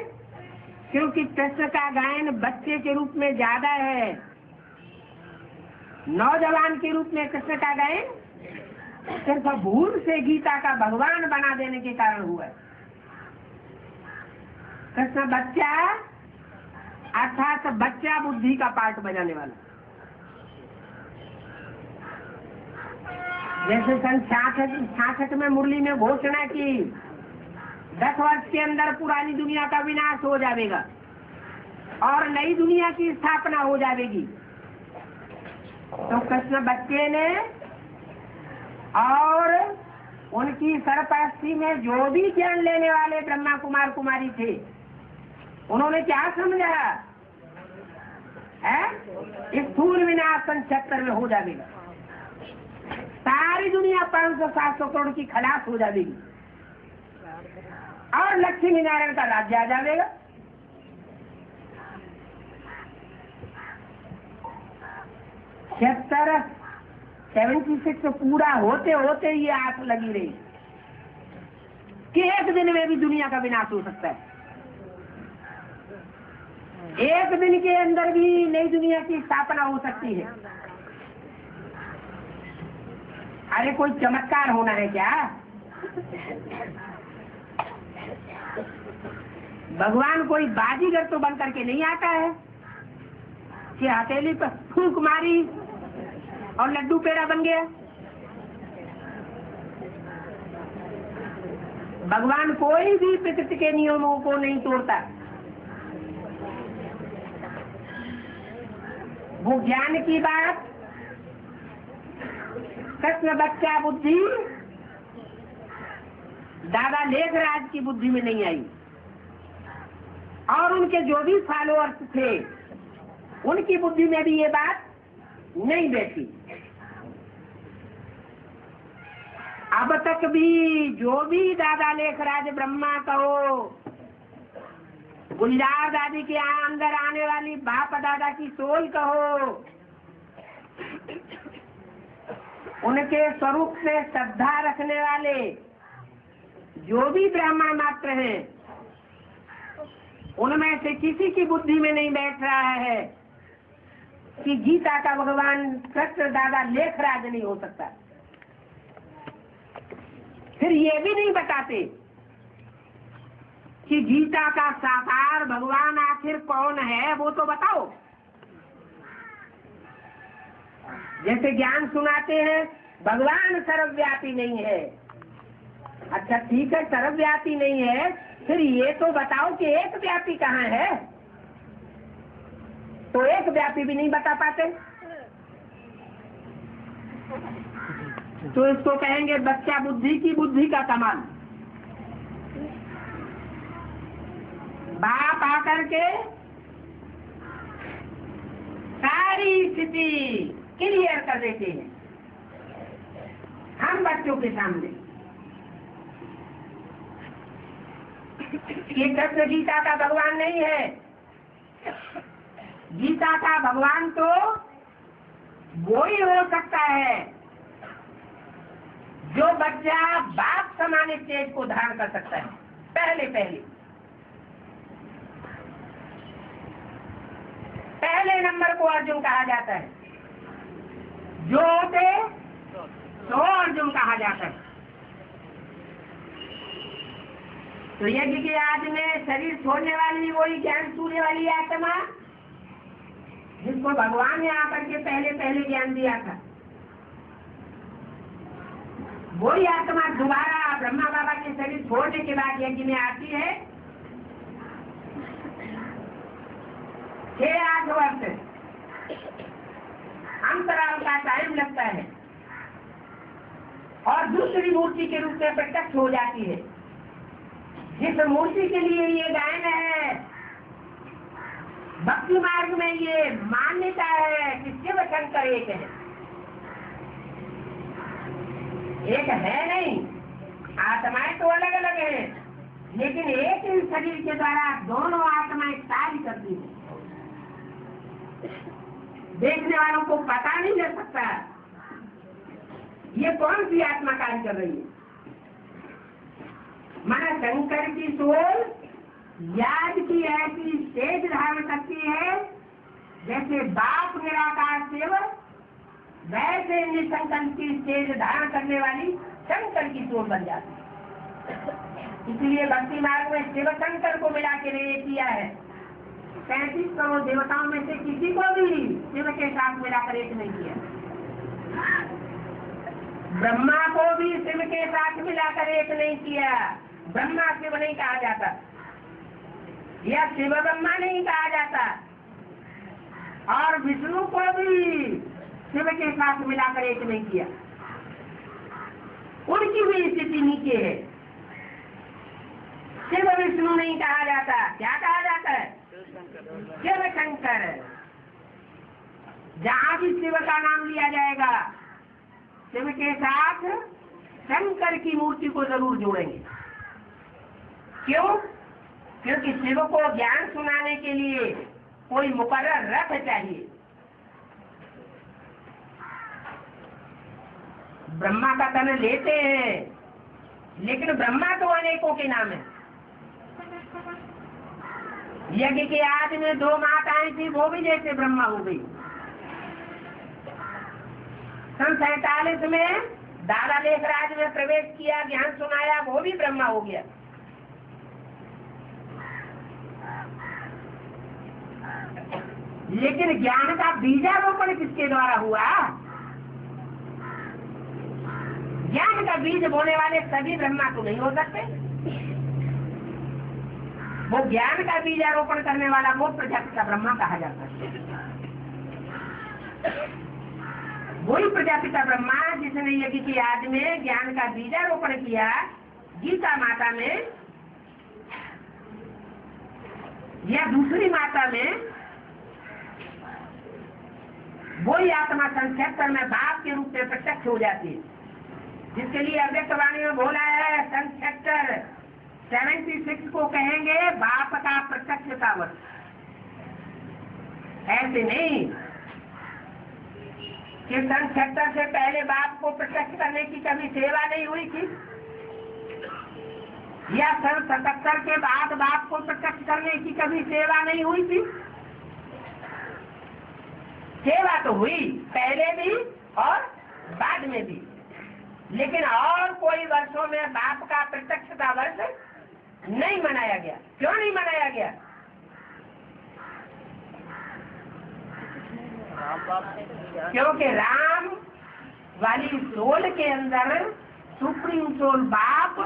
क्योंकि कृष्ण का गायन बच्चे के रूप में ज्यादा है, नौजवान के रूप में कृष्ण का गायन सिर्फ भूल से गीता का भगवान बना देने के कारण हुआ है। कृष्ण बच्चा अर्थात बच्चा बुद्धि का पार्ट बजाने वाला। जैसे सन 66 में मुरली में घोषणा की 10 वर्ष के अंदर पुरानी दुनिया का विनाश हो जाएगा और नई दुनिया की स्थापना हो जाएगी, तो कृष्ण बच्चे ने और उनकी सरपरस्ती में जो भी ज्ञान लेने वाले ब्रह्मा कुमार कुमारी थे, उन्होंने क्या समझा है? स्थूल विनाश सन 76 में हो जाएगा, सारी दुनिया 500-700 करोड़ की खलास हो जाएगी और लक्ष्मी नारायण का राज्य आ जाएगा। सत्तर 76 पूरा होते होते ये आस लगी रही कि एक दिन में भी दुनिया का विनाश हो सकता है, एक दिन के अंदर भी नई दुनिया की स्थापना हो सकती है। अरे कोई चमत्कार होना है क्या? भगवान कोई बाजीगर तो बन करके नहीं आता है। कि हथेली पर फूंक मारी और लड्डू पेड़ा बन गया। भगवान कोई भी प्रकृति के नियमों को नहीं तोड़ता। वो ज्ञान की बात कृष्ण बच्चा बुद्धि दादा लेखराज की बुद्धि में नहीं आई, और उनके जो भी फॉलोअर्स थे उनकी बुद्धि में भी ये बात नहीं बैठी। अब तक भी जो भी दादा लेखराज ब्रह्मा कहो, गुलजार दादी के अंदर आने वाली बाप दादा की सोल कहो, उनके स्वरूप में श्रद्धा रखने वाले जो भी ब्रह्मा मात्र हैं, उनमें से किसी की बुद्धि में नहीं बैठ रहा है कि गीता का भगवान कृष्ण दादा लेखराज नहीं हो सकता। फिर ये भी नहीं बताते कि गीता का साकार भगवान आखिर कौन है, वो तो बताओ। जैसे ज्ञान सुनाते हैं भगवान सर्वव्यापी नहीं है। अच्छा ठीक है, सर्वव्यापी नहीं है, फिर ये तो बताओ कि एक व्यापी कहाँ है। तो एक व्यापी भी नहीं बता पाते, तो इसको कहेंगे बच्चा बुद्धि की बुद्धि का कमाल। बाप आकर के सारी स्थिति क्लियर कर देते हैं हम बच्चों के सामने कि कृष्ण गीता का भगवान नहीं है। गीता का भगवान तो वो ही हो सकता है जो बच्चा बाप समान स्टेज को धारण कर सकता है। पहले नंबर को अर्जुन कहा जाता है, जो होते तो अर्जुन कहा जाता है। तो यज्ञ के आज में शरीर छोड़ने वाली वही ज्ञान सूर्य वाली आत्मा जिसको भगवान ने आकर के पहले ज्ञान दिया था, वही आत्मा दोबारा ब्रह्मा बाबा के शरीर छोड़ने के बाद यज्ञ में आती है। 6-8 वर्ष अंतराल का टाइम लगता है और दूसरी मूर्ति के रूप में प्रत्यक्ष हो जाती है। जिस मूर्ति के लिए ये गायन है, भक्ति मार्ग में ये मान्यता है कि शिव शंकर एक है। एक है नहीं, आत्माएं तो अलग अलग हैं, लेकिन एक ही शरीर के द्वारा दोनों आत्माएं कार्य करती हैं। देखने वालों को पता नहीं लग सकता ये कौन सी आत्मा कार्य कर रही है। माना शंकर की सोल याद की ऐसी स्टेज धारण करती है जैसे बाप निराकार सेवक, वैसे निशंकर की स्टेज धारण करने वाली शंकर की सोल बन जाती है। इसलिए भक्ति मार्ग में शिव शंकर को मिला के नहीं किया है। 35 करोड़ देवताओं में से किसी को भी शिव के साथ मिलाकर एक नहीं किया। ब्रह्मा को भी शिव के साथ मिलाकर एक नहीं किया। ब्रह्मा शिव नहीं कहा जाता या शिव ब्रह्मा नहीं कहा जाता, और विष्णु को भी शिव के साथ मिलाकर एक नहीं किया। उनकी भी स्थिति नीचे है। शिव विष्णु नहीं कहा जाता, क्या कहा जाता है? शिव शंकर। जहाँ भी शिव का नाम लिया जाएगा, शिव के साथ शंकर की मूर्ति को जरूर जोड़ेंगे। क्यों? क्योंकि शिव को ज्ञान सुनाने के लिए कोई मुकर्रर रथ चाहिए। ब्रह्मा का तन लेते हैं, लेकिन ब्रह्मा तो अनेकों के नाम है। यज्ञ के आदि में 2 माताएं थी, वो भी जैसे ब्रह्मा हो गई। सन 47 में दादा लेखराज में प्रवेश किया, ज्ञान सुनाया, वो भी ब्रह्मा हो गया। लेकिन ज्ञान का बीजारोपण किसके द्वारा हुआ? ज्ञान का बीज बोने वाले सभी ब्रह्मा तो नहीं हो सकते। वो ज्ञान का बीजारोपण करने वाला वो प्रजापति का ब्रह्मा कहा जाता है। वही प्रजापति का ब्रह्मा जिसने यज्ञ की याद में ज्ञान का बीजारोपण किया गीता माता में या दूसरी माता में, वही आत्मा संक्षेत्र में बाप के रूप में प्रत्यक्ष हो जाती है, जिसके लिए अव्यक्त वाणी में बोला है संक्षेत्र 76 को कहेंगे बाप का प्रत्यक्षता वर्ष। ऐसे नहीं कि संक्षेत्र से पहले बाप को प्रत्यक्ष करने की कभी सेवा नहीं हुई थी, या सन 77 के बाद बाप को प्रत्यक्ष करने की कभी सेवा नहीं हुई थी। सेवा तो हुई पहले भी और बाद में भी, लेकिन और कोई वर्षों में बाप का प्रत्यक्षता वर्ष नहीं मनाया गया। क्यों नहीं मनाया गया? क्योंकि राम वाली सोल के अंदर सुप्रीम सोल बाप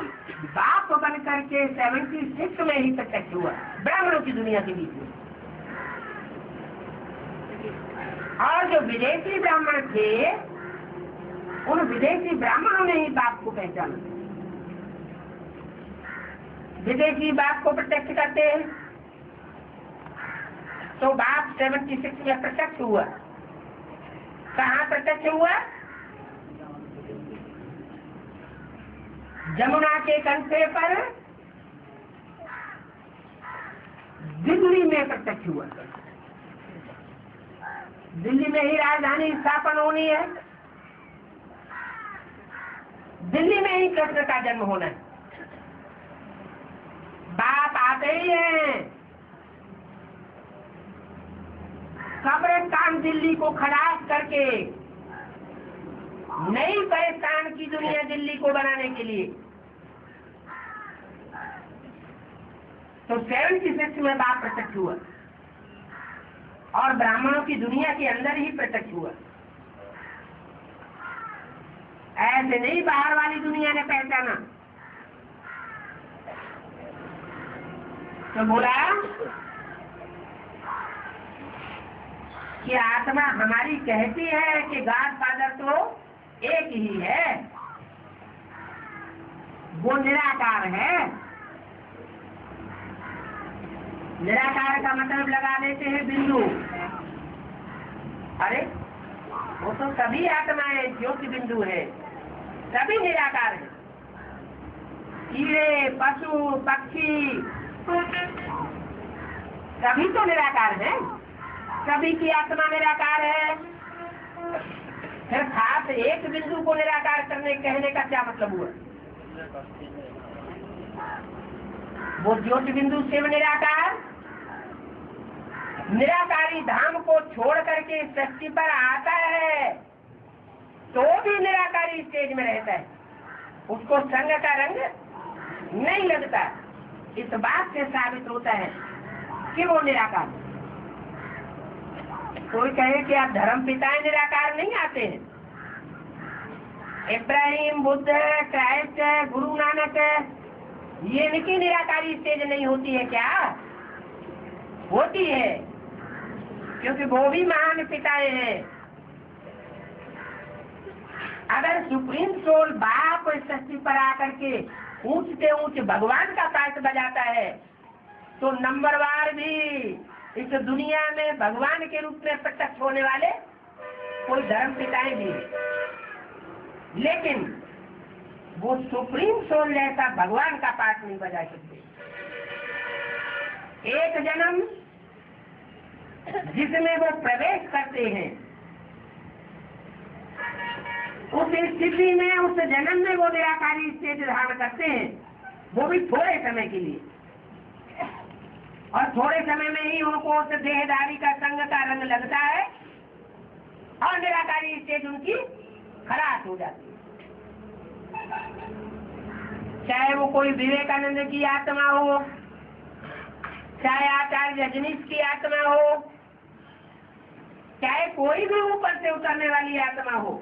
बन करके 76 में ही प्रत्यक्ष हुआ ब्राह्मणों की दुनिया के बीच में। और जो विदेशी ब्राह्मण थे उन विदेशी ब्राह्मणों ने ही बाप को पहचाना। विदेशी बाप को प्रत्यक्ष करते हैं तो बाप 76 में प्रत्यक्ष हुआ। कहाँ प्रत्यक्ष हुआ? जमुना के कंठे पर दिल्ली में प्रत्यक्ष हुआ। दिल्ली में ही राजधानी स्थापन होनी है, दिल्ली में ही कृष्ण का जन्म होना है। बाप आते ही हैं, कब्रिस्तान दिल्ली को खलास करके नई पाकिस्तान की दुनिया दिल्ली को बनाने के लिए। तो 76 में बाप प्रत्यक्ष हुआ और ब्राह्मणों की दुनिया के अंदर ही प्रत्यक्ष हुआ। ऐसे नहीं बाहर वाली दुनिया ने पहचाना। तो बोला कि आत्मा हमारी कहती है कि गॉड फादर तो एक ही है, वो निराकार है। निराकार का मतलब लगा देते हैं बिंदु। अरे वो तो सभी आत्माएं ज्योति बिंदु है, सभी निराकार है। कीड़े पशु पक्षी सभी तो निराकार है, सभी की आत्मा निराकार है। फिर खास एक बिंदु को निराकार करने कहने का क्या मतलब हुआ? वो ज्योति बिंदु शिव निराकार, निराकारी धाम को छोड़ करके सृष्टि पर आता है तो भी निराकारी स्टेज में रहता है, उसको संग का रंग नहीं लगता। इस बात से साबित होता है कि वो निराकार। कोई कहे कि आप धर्म पिताएं निराकार नहीं आते हैं, इब्राहिम बुद्ध क्राइस्ट गुरु नानक ये इनकी निराकारी स्टेज नहीं होती है क्या? होती है, क्योंकि वो भी महान पिताएं हैं। अगर सुप्रीम सोल बाप सृष्टि पर आकर के ऊंच से ऊंच भगवान का पाठ बजाता है तो नंबरवार भी इस दुनिया में भगवान के रूप में प्रत्यक्ष होने वाले कोई धर्म पिताएं भी हैं, लेकिन वो सुप्रीम सोल जैसा भगवान का पाठ नहीं बजा सकते। एक जन्म जिसमें वो प्रवेश करते हैं, उस स्थिति में उस जन्म में वो निराकारी स्टेज धारण करते हैं, वो भी थोड़े समय के लिए। और थोड़े समय में ही उनको उस देहधारी का संग का रंग लगता है और निराकारी स्टेज उनकी खलास हो जाती है। चाहे वो कोई विवेकानंद की आत्मा हो, चाहे आचार्य रजनीश की आत्मा हो, चाहे कोई भी ऊपर से उतरने वाली आत्मा हो,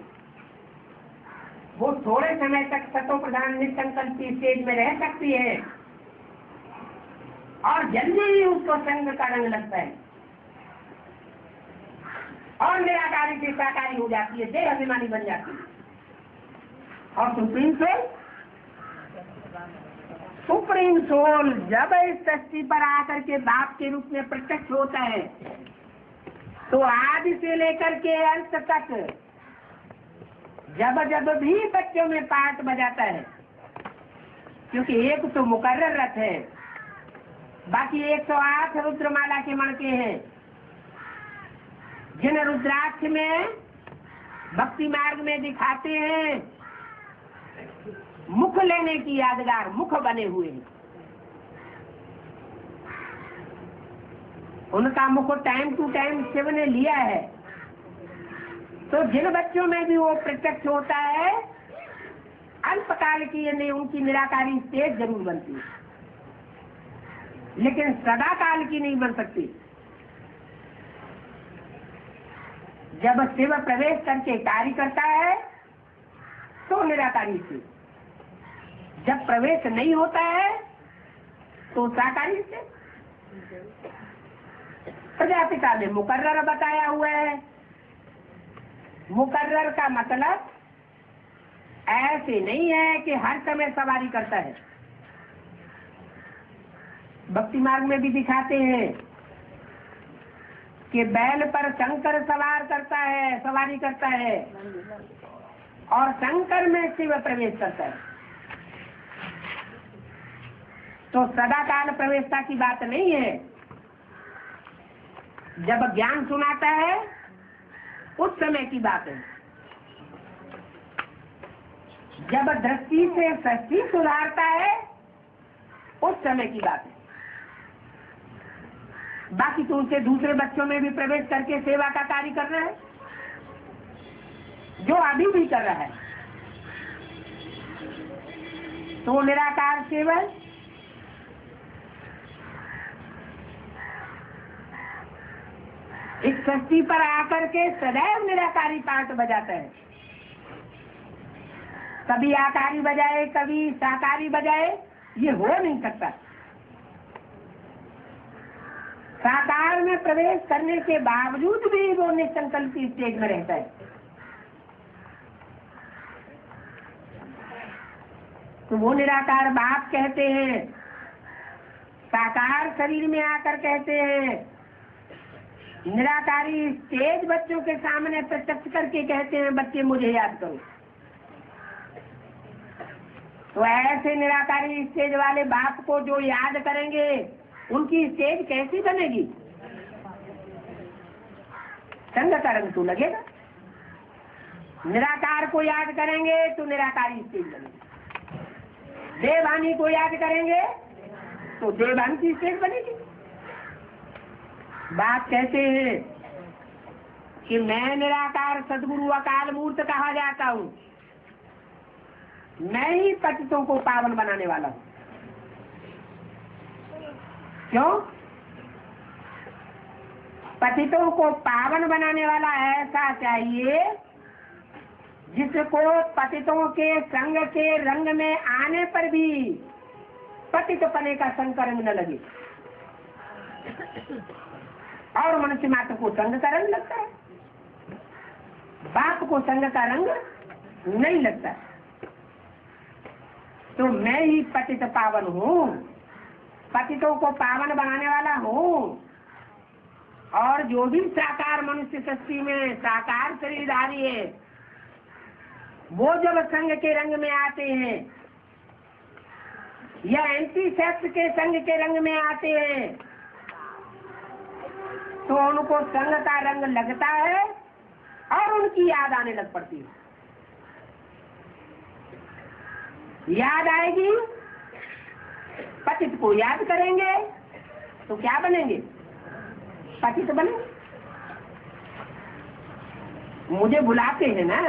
वो थोड़े समय तक सतो प्रधान निसंकल्प की स्टेज में रह सकती है और जल्दी ही उसको संग का रंग लगता है और निराकारी से साकारी हो जाती है, देह अभिमानी बन जाती है। और सुप्रीम सोल जब इस सृष्टि पर आकर के बाप के रूप में प्रत्यक्ष होता है तो आदि से लेकर के अंत तक जब जब भी बच्चों में पाठ बजाता है, क्योंकि एक तो मुकर्रर रथ है, बाकी 108 रुद्रमाला के मणके हैं, जिन रुद्राक्ष में भक्ति मार्ग में दिखाते हैं मुख लेने की यादगार मुख बने हुए हैं। उनका मुख टाइम टू टाइम शिव ने लिया है। तो जिन बच्चों में भी वो प्रत्यक्ष होता है, अल्पकाल की नहीं उनकी निराकारी स्टेज जरूर बनती है, लेकिन सदा काल की नहीं बन सकती। जब शिव प्रवेश करके कार्य करता है तो निराकारी स्टेज, जब प्रवेश नहीं होता है तो साकारी स्टेज। प्रजापिता ने मुकर्रर बताया हुआ है। मुकर्रर का मतलब ऐसे नहीं है कि हर समय सवारी करता है। भक्ति मार्ग में भी दिखाते हैं कि बैल पर शंकर सवार करता है, सवारी करता है और शंकर में शिव प्रवेश करता है। तो सदा काल प्रवेशता की बात नहीं है। जब ज्ञान सुनाता है उस समय की बात है, जब दृष्टि से सृष्टि सुधारता है उस समय की बात है। बाकी तो उनसे दूसरे बच्चों में भी प्रवेश करके सेवा का कार्य कर रहा है, जो अभी भी कर रहा है। तो निराकार केवल इस सृष्टि पर आकर के सदैव निराकारी पाठ बजाता है। कभी आकारी बजाए कभी साकारी बजाए, ये हो नहीं सकता। साकार में प्रवेश करने के बावजूद भी वो निसंकल्प की स्टेज में रहता है। तो वो निराकार बाप कहते हैं, साकार शरीर में आकर कहते हैं। निराकारी स्टेज बच्चों के सामने प्रत्यक्ष करके कहते हैं, बच्चे मुझे याद करो। तो ऐसे निराकारी स्टेज वाले बाप को जो याद करेंगे उनकी स्टेज कैसी बनेगी? संग का रंग तो लगेगा। निराकार को याद करेंगे तो निराकारी स्टेज बनेगी। देवानी को याद करेंगे तो देवानी की स्टेज बनेगी। बात कहते हैं कि मैं निराकार सदगुरु अकाल मूर्त कहा जाता हूँ, मैं ही पतितों को पावन बनाने वाला हूँ। क्यों? पतितों को पावन बनाने वाला ऐसा चाहिए जिसको पतितों के संग के रंग में आने पर भी पतित पने का संग रंग न लगे। और मनुष्य मात्र को संग का रंग लगता है, बाप को संग का रंग नहीं लगता। तो मैं ही पतित पावन हूँ, पतितों को पावन बनाने वाला हूँ। और जो भी साकार मनुष्य सृष्टि में साकार शरीरधारी है, वो जब संग के रंग में आते हैं या एंटी सेक्स के संग के रंग में आते हैं तो उनको संग का रंग लगता है और उनकी याद आने लग पड़ती है। याद आएगी, पतित को याद करेंगे तो क्या बनेंगे? पतित बनेंगे। मुझे बुलाते हैं ना,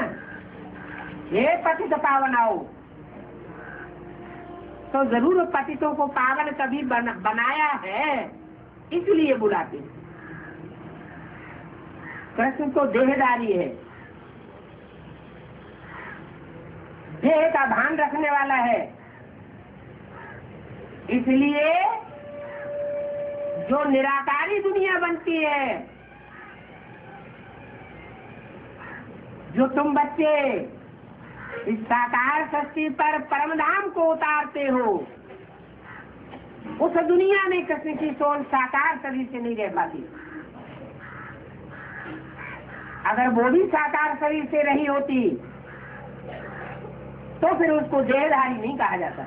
ये पतित पावन आओ, तो जरूर पतितों को पावन कभी बनाया है, इसलिए बुलाते हैं। कृष्ण तो देहधारी है, देह का भान रखने वाला है। इसलिए जो निराकारी दुनिया बनती है, जो तुम बच्चे इस साकार सृष्टि पर परमधाम को उतारते हो, उस दुनिया में कृष्ण की सोल साकार शरीर से नहीं रह पाती। अगर वो भी साकार शरीर से रही होती तो फिर उसको देहधारी नहीं कहा जाता।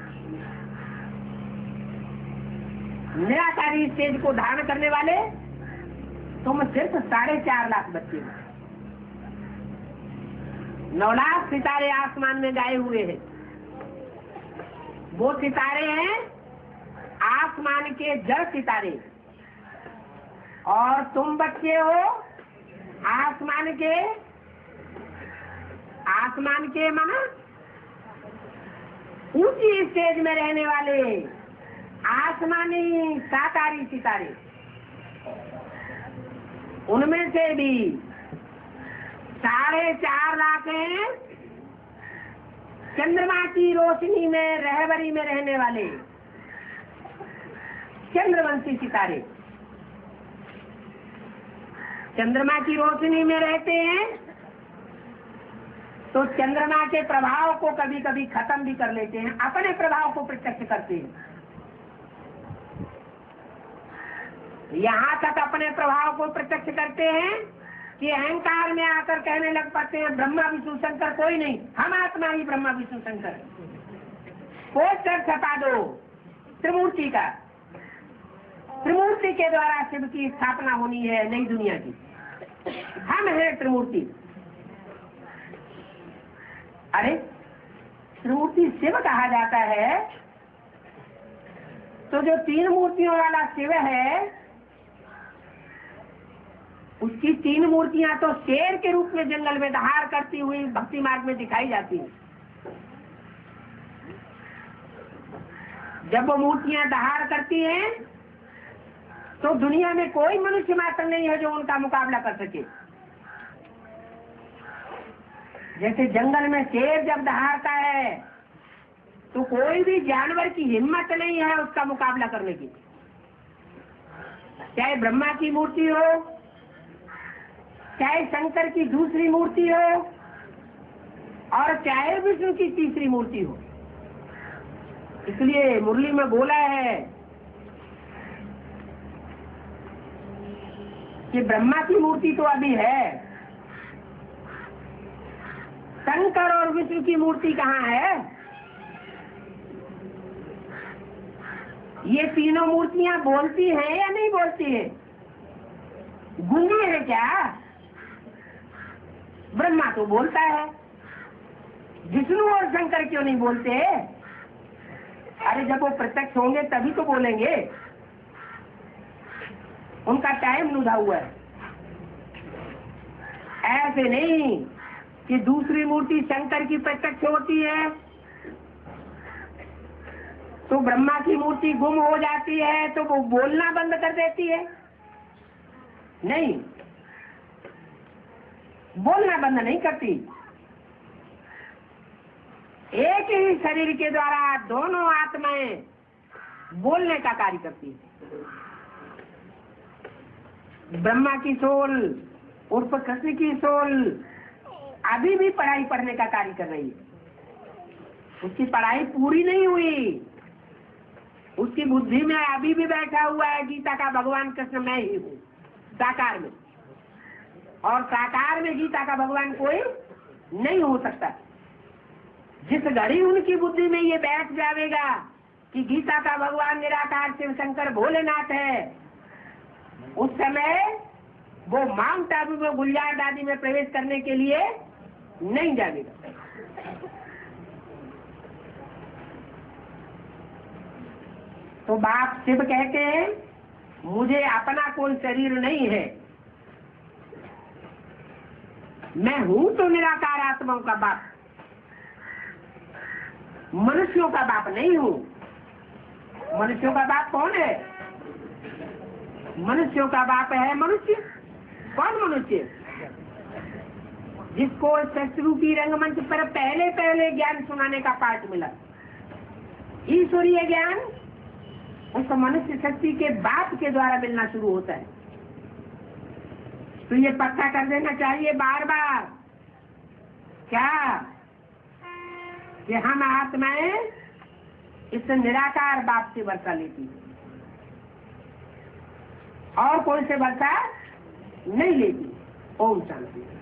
निराकारी स्टेज को धारण करने वाले तुम सिर्फ 4.5 लाख बच्चे हो। 9 लाख सितारे आसमान में गाए हुए हैं। वो सितारे हैं आसमान के जड़ सितारे, और तुम बच्चे हो आसमान के माना ऊंची स्टेज में रहने वाले आसमानी साकारी सितारे। उनमें से भी 4.5 लाख हैं चंद्रमा की रोशनी में रहबरी में रहने वाले चंद्रवंशी सितारे। चंद्रमा की रोशनी में रहते हैं तो चंद्रमा के प्रभाव को कभी कभी खत्म भी कर लेते हैं, अपने प्रभाव को प्रत्यक्ष करते हैं। यहाँ तक अपने प्रभाव को प्रत्यक्ष करते हैं कि अहंकार में आकर कहने लग पड़ते हैं ब्रह्मा विष्णु शंकर कोई नहीं, हम आत्मा ही ब्रह्मा विष्णु शंकर। पोस्टर छपा दो त्रिमूर्ति का, त्रिमूर्ति के द्वारा शिव की स्थापना होनी है नई दुनिया की, हम हैं त्रिमूर्ति। अरे त्रिमूर्ति शिव कहा जाता है तो जो 3 मूर्तियों वाला शिव है उसकी 3 मूर्तियां तो शेर के रूप में जंगल में दहाड़ करती हुई भक्ति मार्ग में दिखाई जाती है। जब वो मूर्तियां दहाड़ करती हैं तो दुनिया में कोई मनुष्य मात्र नहीं है जो उनका मुकाबला कर सके। जैसे जंगल में शेर जब दहाड़ता है तो कोई भी जानवर की हिम्मत नहीं है उसका मुकाबला करने की, चाहे ब्रह्मा की मूर्ति हो, चाहे शंकर की दूसरी मूर्ति हो, और चाहे विष्णु की तीसरी मूर्ति हो। इसलिए मुरली में बोला है कि ब्रह्मा की मूर्ति तो अभी है, शंकर और विष्णु की मूर्ति कहाँ है? ये तीनों मूर्तियां बोलती हैं या नहीं बोलती है? गूंगी है क्या? ब्रह्मा तो बोलता है, विष्णु और शंकर क्यों नहीं बोलते? अरे जब वो प्रत्यक्ष होंगे तभी तो बोलेंगे, उनका टाइम लूधा हुआ है। ऐसे नहीं कि दूसरी मूर्ति शंकर की प्रत्यक्ष होती है तो ब्रह्मा की मूर्ति गुम हो जाती है तो वो बोलना बंद कर देती है। नहीं, बोलना बंद नहीं करती। एक ही शरीर के द्वारा दोनों आत्माएं बोलने का कार्य करती है। ब्रह्मा की सोल उर्फ कृष्ण की सोल अभी भी पढ़ाई पढ़ने का कार्य कर रही है। उसकी पढ़ाई पूरी नहीं हुई, उसकी बुद्धि में अभी भी बैठा हुआ है गीता का भगवान कृष्ण मैं ही हूँ साकार में, और साकार में गीता का भगवान कोई नहीं हो सकता। जिस घड़ी उनकी बुद्धि में ये बैठ जाएगा कि गीता का भगवान निराकार शिव शंकर भोलेनाथ है, उस समय वो माउंट आबू में गुलजार दादी में प्रवेश करने के लिए नहीं जाएगा। तो बाप शिव कहते हैं मुझे अपना कोई शरीर नहीं है, मैं हूं तो निराकार आत्माओं का बाप, मनुष्यों का बाप नहीं हूं। मनुष्यों का बाप कौन है? मनुष्यों का बाप है मनुष्य। कौन मनुष्य? जिसको शत्रु की रंगमंच पर पहले पहले ज्ञान सुनाने का पाठ मिला, ईश्वरीय ज्ञान उस मनुष्य शक्ति के बाप के द्वारा मिलना शुरू होता है। तो ये पक्का कर देना चाहिए बार बार क्या कि हम आत्माएं इस निराकार बाप से वर्षा लेती और कोई से वर्षा नहीं लेती। ओम शांति।